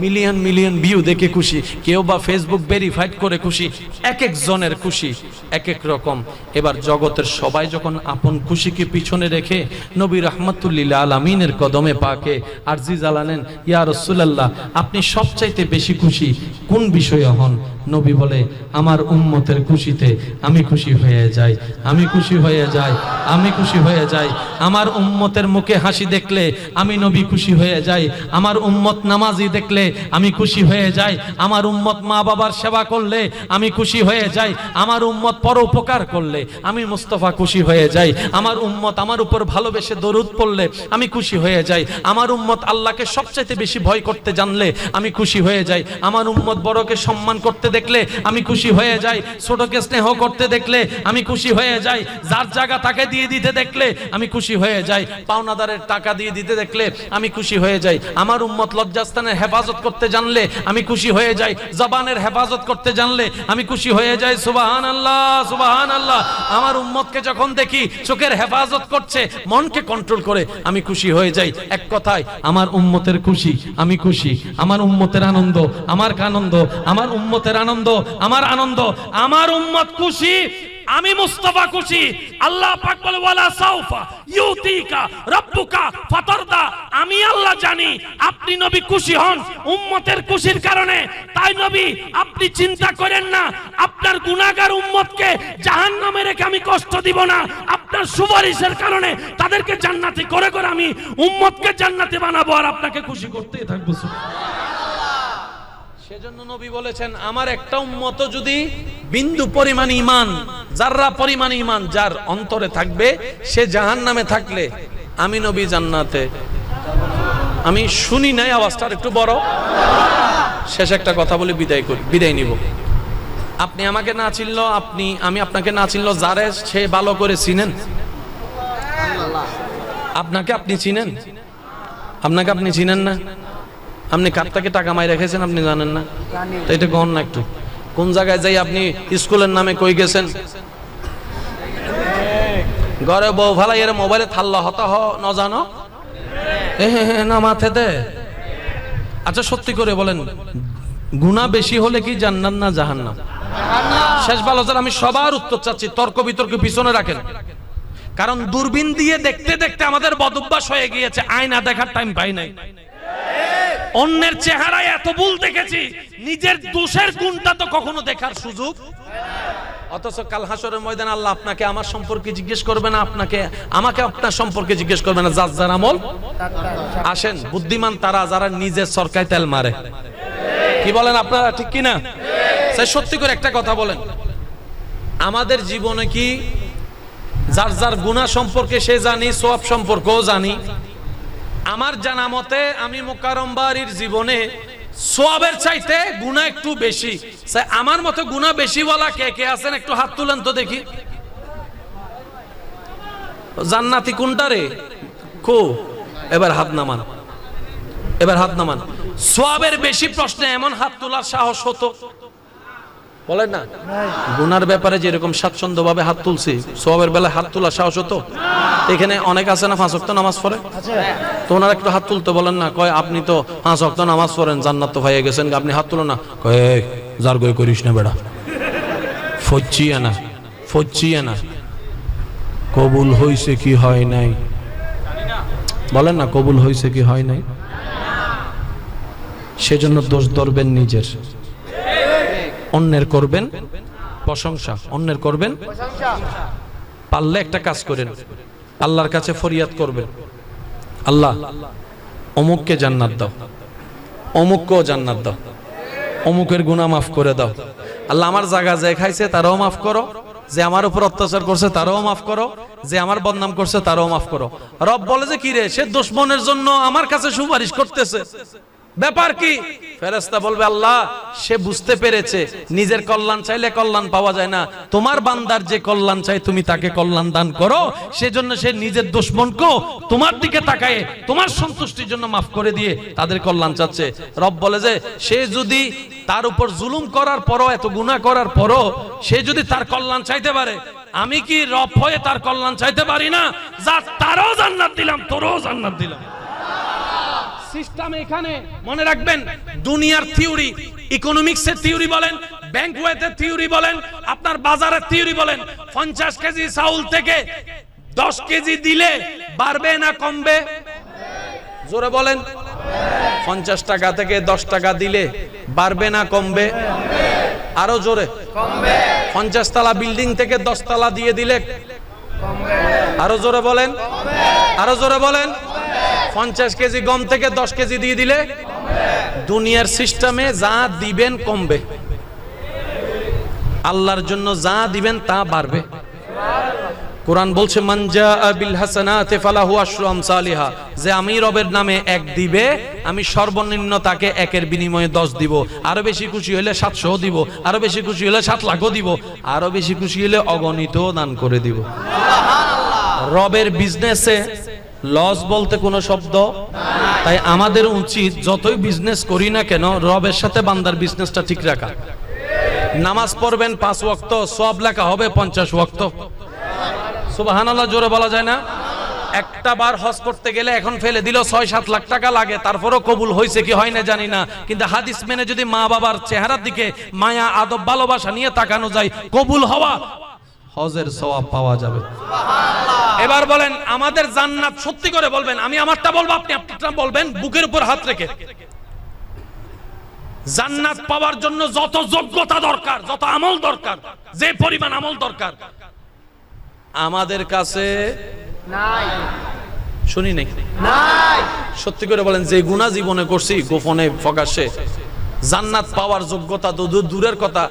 [SPEAKER 1] মিলিয়ন মিলিয়ন ভিউ দেখে খুশি, কেউ বা ফেসবুক ভেরিফাইড করে খুশি। এক একজনের খুশি এক এক রকম। এবার জগতের সবাই যখন আপন খুশিকে পিছনে রেখে নবী রাহমাতুল্লিল আলামিনের কদমে পাকে আরজি জ্বালালেন, ইয়া রাসূলুল্লাহ আপনি সবচাইতে বেশি খুশি কোন বিষয়ে হন? নবী বলে, আমার উম্মতের খুশিতে আমি খুশি হয়ে যাই, আমি খুশি হয়ে যাই, আমি খুশি হয়ে যাই। আমার উম্মতের মুখে হাসি দেখলে আমি নবী খুশি হয়ে যাই। আমার উম্মত নামাজি দেখলে আমি খুশি হয়ে যাই। আমার উম্মত মা বাবার সেবা করলে আমি খুশি হয়ে যাই। আমার উম্মত পরোপকার করলে আমি মুস্তাফা খুশি হয়ে যাই। আমার উম্মত আমার উপর ভালোবেসে দরুদ পড়লে আমি খুশি হয়ে যাই। আমার উম্মত আল্লাহকে সবচাইতে বেশি ভয় করতে জানলে আমি খুশি হয়ে যাই। আমার উম্মত বড়কে সম্মান করতে দেখলে আমি খুশি হয়ে যাই। ছোটকে স্নেহ করতে দেখলে আমি খুশি হয়ে যাই। যার জায়গা তাকে দিয়ে দিতে দেখলে আমি খুশি হয়ে যাই। পাওনাদারের টাকা দিয়ে দিতে দেখলে আমি খুশি হয়ে যাই। আমার উম্মত লজ্জাস্থানের হেফাজত করতে জানলে আমি খুশি হয়ে যাই। জবানের হেফাজত করতে জানলে আমি খুশি হয়ে যাই। সুবহানাল্লাহ, সুবহানাল্লাহ। আমার উম্মতকে যখন দেখি চোখের হেফাজত করছে, মনকে কন্ট্রোল করে, আমি খুশি হয়ে যাই। এক কথায় আমার উম্মতের খুশি আমি খুশি, আমার উম্মতের আনন্দ আমার আনন্দ, আমার উম্মতের আনন্দ আমার আনন্দ, আমার উম্মত খুশি আমি মুস্তাফা খুশি। আল্লাহ পাক বলে, ওয়ালা সাউফা ইউতিকা রাব্বুকা ফাতারদা। আমি আল্লাহ জানি আপনি নবী খুশি হন উম্মতের খুশির কারণে। তাই নবী আপনি চিন্তা করেন না, আপনার গুনাহগার উম্মতকে জাহান্নামে রেখে আমি কষ্ট দিব না। আপনার সুপারিশের কারণে তাদেরকে জান্নাতি করে করে আমি উম্মতকে জান্নাতি বানাবো, আর আপনাকে খুশি করতেই থাকবো। সেজন্য নবী বলেছেন, আমার একটা উম্মত যদি বিন্দু পরিমাণ ঈমান, যাররা পরিমাণ ঈমান যার অন্তরে থাকবে, সে জাহান্নামে থাকলে আমি নবী জান্নাতে। আমি শুনি নাই, আওয়াজটা একটু বড়। শেষ একটা কথা বলে বিদায় নিব। আপনি আমাকে না চিনলো, আমি আপনাকে না চিনলো, যারে সে ভালো করে চিনেন। আপনাকে আপনি চিনেন, আপনাকে আপনি চিনেন না। আপনি কার থেকে টাকা মাই রেখেছেন আপনি জানেন না? তো এটা কখন না একটু কোন জায়গায় যাই আপনি স্কুলের নামে কই গেছেন? ঘরে বউ ভালাই এর মোবাইলে থাল্লা হতা ন জানো না মাথে দে। আচ্ছা সত্যি করে বলেন, গুনাহ বেশি হলে কি জান্নাত না জাহান্নাম? শেষ ভালো স্যার, আমি সবার উত্তর চাচ্ছি, তর্ক বিতর্ক পিছনে রাখেন। কারণ দূরবীন দিয়ে দেখতে দেখতে আমাদের বদভ্যাস হয়ে গিয়েছে, আয়না দেখার টাইম পাই নাই। অন্যের চেহারায় এত ভুল দেখেছি, নিজের দোষের গুণটা তো কখনো দেখার সুযোগ। অথচ কাল হাসরের ময়দানে আল্লাহ আপনাকে আমার সম্পর্কে জিজ্ঞেস করবে না, আমাকে আপনার সম্পর্কে জিজ্ঞেস করবে না। যার যার আমল। আসেন, বুদ্ধিমান তারা যারা নিজের সরকায় তেল মারে। কি বলেন আপনারা, ঠিক কি না? সত্যি করে একটা কথা বলেন, আমাদের জীবনে কি যার যার গুনাহ সম্পর্কে সে জানি, সওয়াব সম্পর্কেও জানি? আমার জানা মতে আমি মুকাররম বাড়ির জীবনে সওয়াবের চাইতে গুনাহ একটু বেশি। আমার মতে গুনাহ বেশি বলা কে কে আছেন একটু হাত তুলেন তো দেখি। জান্নাতি কোনটা রে? এবার হাত নামান, এবার হাত নামান। সওয়াবের বেশি প্রশ্নে এমন হাত তোলার সাহস হতো? বলেন না। গুনার ব্যাপারে যেরকম স্বাচ্ছন্দ্য ভাবে হাত তুলছি, সওয়াবের বেলায় হাত তোলার সাহস হতো? এখানে অনেক আছে না 5 ওয়াক্ত নামাজ পড়ে, তো ওনারা একটু হাত তুলতে বলেন না। কয় আপনি তো 5 ওয়াক্ত নামাজ পড়েন, জান্নাত তো হয়ে গেছেন, আপনি হাত তুলো না। কয় যার গই করিস না বেড়া, ফচ্চিয়ে না। কবুল হইছে কি হয় নাই বলেন না, কবুল হইছে কি হয় নাই? সেজন্য দোষ ধরবেন নিজের, অন্যের করবেন প্রশংসা, অন্যের করবেন পারলে একটা কাজ করেন, আল্লাহর কাছে ফরিয়াদ করবেন, আল্লাহ অমুককে জান্নাত দাও, অমুককেও জান্নাত দাও, অমুকের গুনাহ মাফ করে দাও। আল্লাহ আমার জায়গা যে খাইছে তারাও মাফ করো, যে আমার উপর অত্যাচার করছে তারাও মাফ করো, যে আমার বদনাম করছে তারাও মাফ করো। রব বলে যে কি রে, সে দুশমনের জন্য আমার কাছে সুপারিশ করতেছে, ব্যাপার কি? ফেরেশতা বলবে আল্লাহ সে বুঝতে পেরেছে নিজের কল্যাণ চাইলে কল্যাণ পাওয়া যায় না, তোমার বান্দার যে কল্যাণ চাই তুমি তাকে কল্যাণ দান করো, সেজন্য সে নিজের দুশমনকেও তোমার দিকে তাকায় তোমার সন্তুষ্টির জন্য মাফ করে দিয়ে তাদের কল্যাণ চাচ্ছে। রব বলে যে সে যদি তার উপর জুলুম করার পরও, এত গুনাহ করার পরও সে যদি তার কল্যাণ চাইতে পারে, আমি কি রব হয়ে তার কল্যাণ চাইতে পারি না? যা তারও জান্নাত দিলাম, তোরও জান্নাত দিলাম। সিস্টেম এখানে মনে রাখবেন। দুনিয়ার থিওরি, ইকোনমিক্সের থিওরি বলেন, ব্যাংক ওয়েতের থিওরি বলেন, আপনার বাজারের থিওরি বলেন, 50 কেজি চাউল থেকে 10 কেজি দিলে বাড়বে না কমবে? জোরে বলেন। 50 টাকা থেকে 10 টাকা দিলে বাড়বে না কমবে? আরো জোরে। কমবে। 50 তলা বিল্ডিং থেকে 10 তলা দিয়ে দিলে কমবে। আরো জোরে বলেন। আরো জোরে বলেন। 50 কেজি গম থেকে 10 কেজি দিয়ে দিলে দুনিয়ার সিস্টেমে যা দিবেন কমবে, আল্লাহর জন্য যা দিবেন তা বাড়বে। কোরআন বলছে মান জাআ বিল হাসানাতি ফালাহু আশরু আমসালিহা, যে আমি রবের নামে 1 দিবে আমি সর্বনিম্ন তাকে 1-এর বিনিময়ে 10 দিব, আরো বেশি খুশি হলে 700 দিব, আরো বেশি খুশি হলে 7 লাখও দিব, আরো বেশি খুশি হলে অগণিত দান করে দিব। সুবহানাল্লাহ। রবের বিজনেসে লস বলতে কোনো শব্দ নাই। তাই আমাদের উচিত যতই বিজনেস করি না কেন রবের সাথে বান্দার বিজনেসটা ঠিক রাখা। নামাজ পড়বেন 5 ওয়াক্ত, সওয়াব লেখা হবে 50 ওয়াক্ত। সুবহানাল্লাহ জোরে বলা যায় না? একটা বার হজ করতে গেলে এখন ফেলে দিল 6-7 লাখ টাকা লাগে, তারপরও কবুল হয়েছে কি হয় না জানি না, কিন্তু হাদিস মেনে যদি মা বাবার চেহারার দিকে মায়া আদব ভালোবাসা নিয়ে তাকানো যায়, কবুল হওয়া হজের সওয়াব পাওয়া যাবে। সুবহানাল্লাহ। এবার বলেন আমাদের জান্নাত, সত্যি করে বলবেন, আমি আমারটা বলবো আপনি আপনারটা বলবেন, বুকের উপর হাত রেখে। জান্নাত পাওয়ার জন্য যত যোগ্যতা দরকার, যত আমল দরকার, যে পরিমাণ আমল দরকার আমাদের কাছে নাই। শুনি নাই? নাই। সত্যি করে বলেন যে গুনাহ জীবনে করছি গোপনে প্রকাশ্যে, জান্নাত পাওয়ার যোগ্যতা তো দূরের কথা,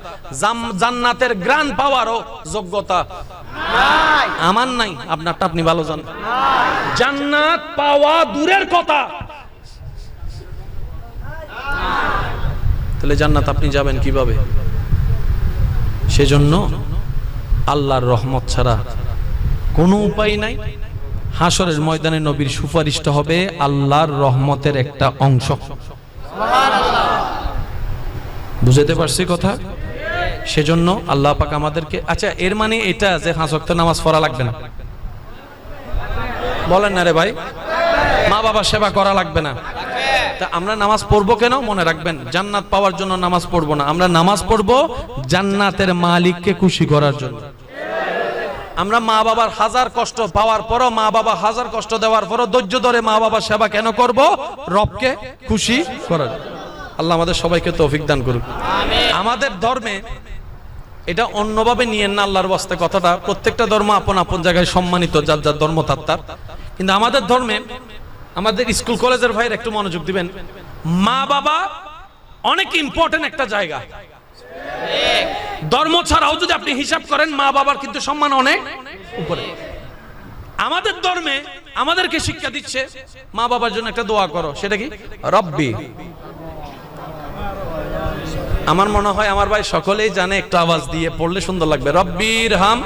[SPEAKER 1] জান্নাতের গ্রান পাওয়ারও যোগ্যতা নাই। আমার নাই, আপনারটা আপনি ভালো জানেন। জান্নাত পাওয়া দূরের কথা, তাহলে জান্নাত আপনি যাবেন কিভাবে? সেজন্য আল্লাহর রহমত ছাড়া কোনো উপায় নাই। হাসরের ময়দানে নবীর সুপারিশটা হবে আল্লাহর রহমতের একটা অংশ। সুবহানাল্লাহ। বুঝতে পারছি কথা? সেজন্য আল্লাহ পাক আমাদেরকে, আচ্ছা এর মানে এটা যে 5 ওয়াক্ত নামাজ পড়া লাগবে না? বলেন না রে ভাই। মা বাবার সেবা করা লাগবে না? তা আমরা নামাজ পড়বো কেন? মনে রাখবেন, জান্নাত পাওয়ার জন্য নামাজ পড়বো না, আমরা নামাজ পড়বো জান্নাতের মালিককে খুশি করার জন্য। আমরা মা বাবার হাজার কষ্ট পাওয়ার পরও, মা বাবা হাজার কষ্ট দেওয়ার পরও ধৈর্য ধরে মা বাবার সেবা কেন করব? রবকে খুশি করার। আল্লাহ আমাদের সবাইকে তৌফিক দান করুন। আমাদের ধর্মে এটা অন্যভাবে নিয়েন না, আল্লাহর ওয়াস্তে কথাটা, প্রত্যেকটা ধর্ম আপন আপন জায়গায় সম্মানিত, যার যার ধর্মতাত্ত্বার, কিন্তু আমাদের ধর্মে, আমাদের স্কুল কলেজের ভাইয়ের একটু মনোযোগ দিবেন, মা বাবা অনেক ইম্পর্টেন্ট একটা জায়গা। ধর্ম ছাড়াও যদি আপনি হিসাব করেন মা বাবার কিন্তু সম্মান অনেক উপরে। আমাদের ধর্মে আমাদেরকে শিক্ষা দিচ্ছে মা বাবার জন্য একটা দোয়া করো, সেটা কি? রব্বি। আমার মনে হয় আমার ভাই সকলেই জানে, একটু আওয়াজ দিয়ে পড়লে সুন্দর লাগবে। রব্বির হাম।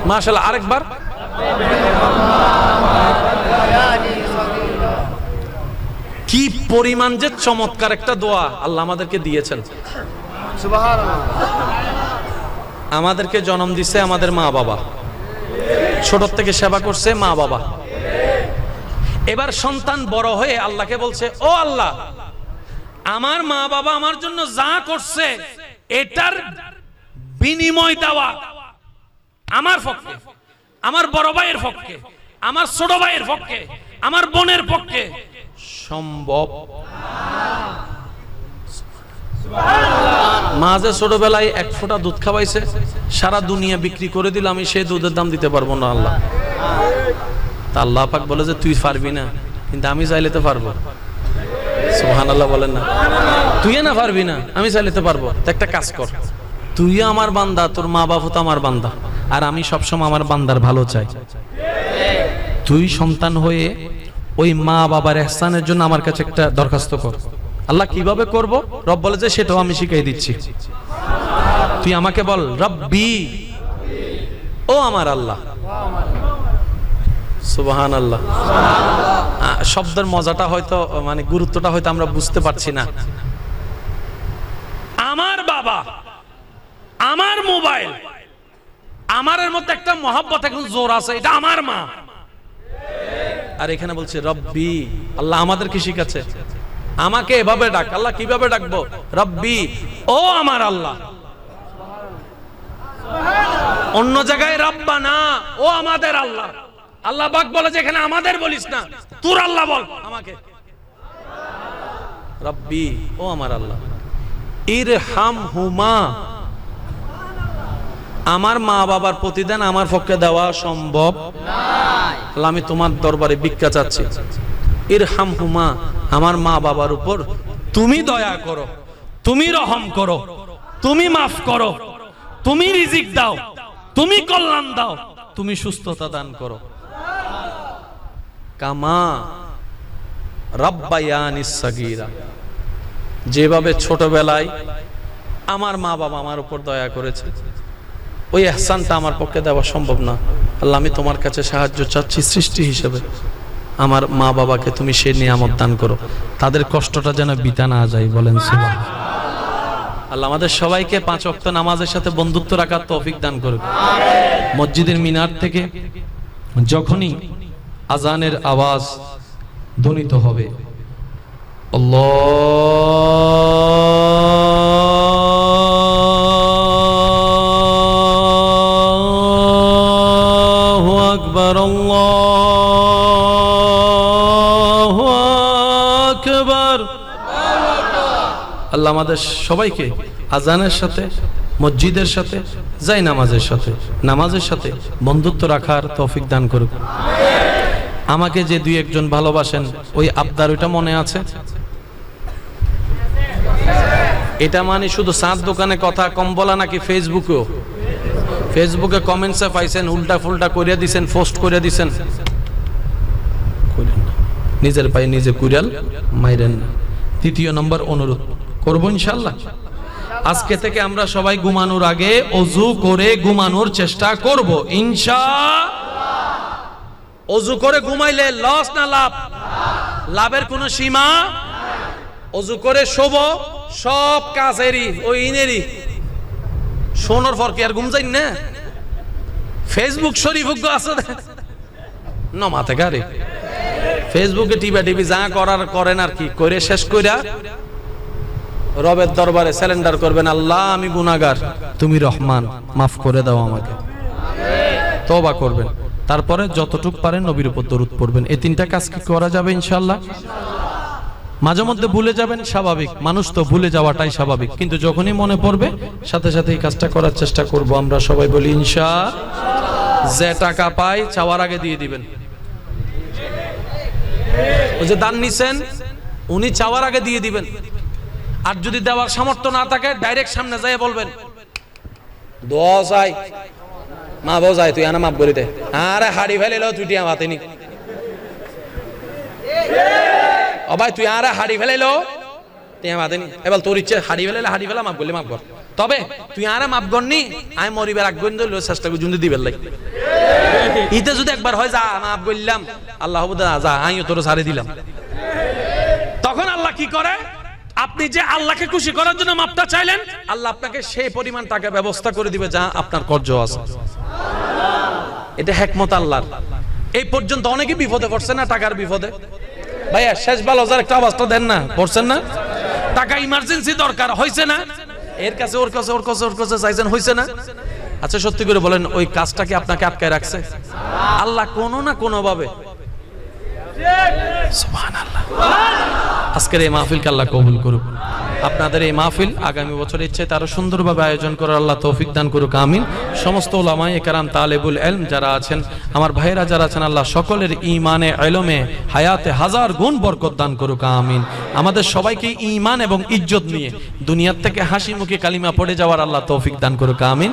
[SPEAKER 1] মাশাআল্লাহ, আরেকবার। কি পরিমাণ যে চমৎকার একটা দোয়া আল্লাহ আমাদেরকে দিয়েছেন। সুবহানাল্লাহ। আমাদেরকে জন্ম দিছে আমাদের মা বাবা, ছোট থেকে সেবা করছে মা বাবা। এবার সন্তান বড় হয়ে আল্লাহকে বলছে, ও আল্লাহ, আমার মা বাবা আমার জন্য যা করছে এটার বিনিময় দেওয়া আমার পক্ষে, আমার বড় ভাইয়ের পক্ষে, আমার ছোট ভাইয়ের পক্ষে, আমার বোনের পক্ষে সম্ভব। মাঝে ছোটবেলায় 1 ফোঁটা দুধ খাওয়াইছে, সারা দুনিয়া বিক্রি করে দিলে আমি সেই দুধের দাম দিতে পারবো না আল্লাহ। তা আল্লাহ পাক বলে যে তুই পারবি না, কিন্তু আমি চাইলে তো পারবো। সুবহানাল্লাহ বলেন না? তুই না পারবি না, আমি চাইলে তো পারবো। তো একটা কাজ কর, তুই আমার বান্দা, তোর মা বাবা তো আমার বান্দা, আর আমি সবসময় আমার বান্দার ভালো চাই। তুই সন্তান হয়ে ওই মা বাবার ইহসানের জন্য আমার কাছে একটা দরখাস্ত কর। আল্লাহ কিভাবে করব? রব বলে যে সেটাও আমি শিখিয়ে দিচ্ছি। তুই আমাকে বল রব্বি, ও আমার আল্লাহ। সুবহানাল্লাহ। শব্দের মজাটা হয়তো মানে গুরুত্বটা হয়তো আমরা বুঝতে পারছি না। আমার বাবা, আমার মোবাইল, আমারের মধ্যে একটা মহব্বত এখন জোর আছে, এটা আমার মা। আর এখানে বলছে রব্বি, আল্লাহ আমাদেরকে শিখাচ্ছে আমাকে এভাবে ডাক। আল্লাহ কিভাবে ডাকবো? রব্বি, ও আমার আল্লাহ। অন্য জায়গায় রব্বানা, ও আমাদের আল্লাহ। আল্লাহ পাক বলে যে এখানে আমাদের বলিস না, তোর আল্লাহ বল আমাকে। রব্বি, ও আমার আল্লাহ। ইরহামহুমা, আমার মা বাবার প্রতিদান আমার পক্ষে দেওয়া সম্ভব নয়, আমি তোমার দরবারে ভিক্ষা চাচ্ছি। ইরহামহুমা, আমার মা বাবার উপর তুমি দয়া করো, তুমি রহম করো, তুমি মাফ করো, তুমি রিজিক দাও, তুমি কল্যাণ দাও, তুমি সুস্থতা দান করো। কামা রাব্বায়ানিস সাগীরা, যেভাবে ছোটবেলায় আমার মা বাবা আমার উপর দয়া করেছে, ওই ইহসানটা আমার পক্ষে দেওয়া সম্ভব না। আল্লাহ আমি তোমার কাছে সাহায্য চাচ্ছি সৃষ্টি হিসেবে, আমার মা বাবাকে তুমি সে নিয়ামত দান করো, তাদের কষ্টটা যেন বিতা না যায়। বলেন সুবহানাল্লাহ। আল্লাহ আমাদের সবাইকে 5 ওয়াক্ত নামাজের সাথে বন্ধুত্ব রাখার তৌফিক দান করুক। মসজিদের মিনার থেকে যখনই আজানের আওয়াজ ধ্বনিত হবে, আল্লাহু আকবার, আল্লাহু আকবার। আল্লাহ আমাদের সবাইকে আজানের সাথে, মসজিদের সাথে, যাই নামাজের সাথে বন্ধুত্ব রাখার তৌফিক দান করুক। আমাকে যে 2-1 জন ভালোবাসেন, ওই আবদার ওইটা মনে আছে? এটা মানে শুধু সাত দোকানে কথা কম বলা নাকি? ফেসবুকে কমেন্টসে পাইছেন, উল্টা ফুলটা করিয়া দিছেন, পোস্ট করিয়া দিছেন। নিজের পায়ে নিজে কুড়াল মাইরেন না। 3 নম্বর অনুরোধ করবো ইনশাআল্লাহ, আজকে থেকে আমরা সবাই ঘুমানোর আগে ওযু করে ঘুমানোর চেষ্টা করব ইনশাআল্লাহ। ওযু করে ঘুমাইলে লস না লাভ? লাভের কোনো সীমা? ওযু করে শোব, সব কাজেরই ওই ইনেরই। শোনার পর কি আর ঘুম যাই না? ফেসবুক শরীফ আছে না মাথা গাড়ি, ফেসবুকে টিভি যা করার করেন আর কি করে শেষ কইরা রবের দরবারে স্যালেন্ডার করবেন, আল্লাহ আমি গুনাহগার, তুমি রহমান, মাফ করে দাও আমাকে। তওবা করবেন, তারপরে যতটুকু পারেন নবীর উপর দরুদ পড়বেন। এই 3টা কাজ কি করা যাবে ইনশাআল্লাহ? মাঝে মধ্যে ভুলে যাবেন, স্বাভাবিক, মানুষ তো ভুলে যাওয়াটাই স্বাভাবিক, কিন্তু যখনই মনে পড়বে সাথে সাথে এই কাজটা করার চেষ্টা করব। আমরা সবাই বলি ইনশাআল্লাহ। যে টাকা পাই চাওয়ার আগে দিয়ে দিবেন। ওই যে দান নিছেন উনি চাওয়ার আগে দিয়ে দিবেন। আর যদি দেওয়ার সামর্থ্য না থাকে ডাইরেক্ট সামনে যাই বলবেন, দোয়া চাই, মা বাবা যাই, তুই আনা মাফ করে দে। আরে হাড়ি ফেলে তুই টিয়া মাতেনি, ও ভাই তুই আরে হাড়ি ফেলাইলো টিয়া মাতেনি, এবার তোর ইচ্ছে হাড়ি ফেলাইলে হাড়ি ফেলা, মাফ করলে মাফ কর। তবে তুই আরে মাফ করনি, আমি মরিবার আগ পর্যন্ত চেষ্টা করি জুন্দি দিবেন লাই। ইতে যদি একবার হয় যা মাফ করলাম, আল্লাহ যা আমিও তোর ছাড়ে দিলাম, তখন আল্লাহ কি করে? আপনি যে আল্লাহকে খুশি করার জন্য মাপটা চাইলেন, আল্লাহ আপনাকে সেই পরিমাণ টাকা ব্যবস্থা করে দিবে যা আপনার কর্জ আছে। এটা হিকমত আল্লাহর। এই পর্যন্ত অনেকে বিপদে পড়ছে না, টাকার বিপদে। ভাইয়া শেষ ভালো একটা অবস্থা দেন না, পড়ছেন না? টাকা ইমার্জেন্সি দরকার হয়েছে না, এর কাছে ওর কাছে ওর কাছে ওর কাছে চাইছেন, হয়েছে না? আচ্ছা সত্যি করে বলেন, ওই কাজটা কি আপনাকে আটকায় রাখছে? আল্লাহ কোনো না কোনো ভাবে। সুবহানাল্লাহ। আজকের এই মাহফিলকে আল্লাহ কবুল করুক। আপনাদের এই মাহফিল আগামী বছরের ইচ্ছে আরো সুন্দরভাবে আয়োজন করার আল্লাহ তৌফিক দান করুক, আমিন। সমস্ত উলামায়ে কেরাম, তালেবুল ইলম যারা আছেন, আমার ভাইয়েরা যারা আছেন, আল্লাহ সকলের ঈমানে, ইলমে, হায়াতে 1000 গুণ বরকত দান করুক, আমিন। আমাদের সবাইকে ঈমান এবং ইজ্জত নিয়ে দুনিয়ার থেকে হাসি মুখে কালিমা পড়ে যাওয়ার আল্লাহ তৌফিক দান করুক, আমিন।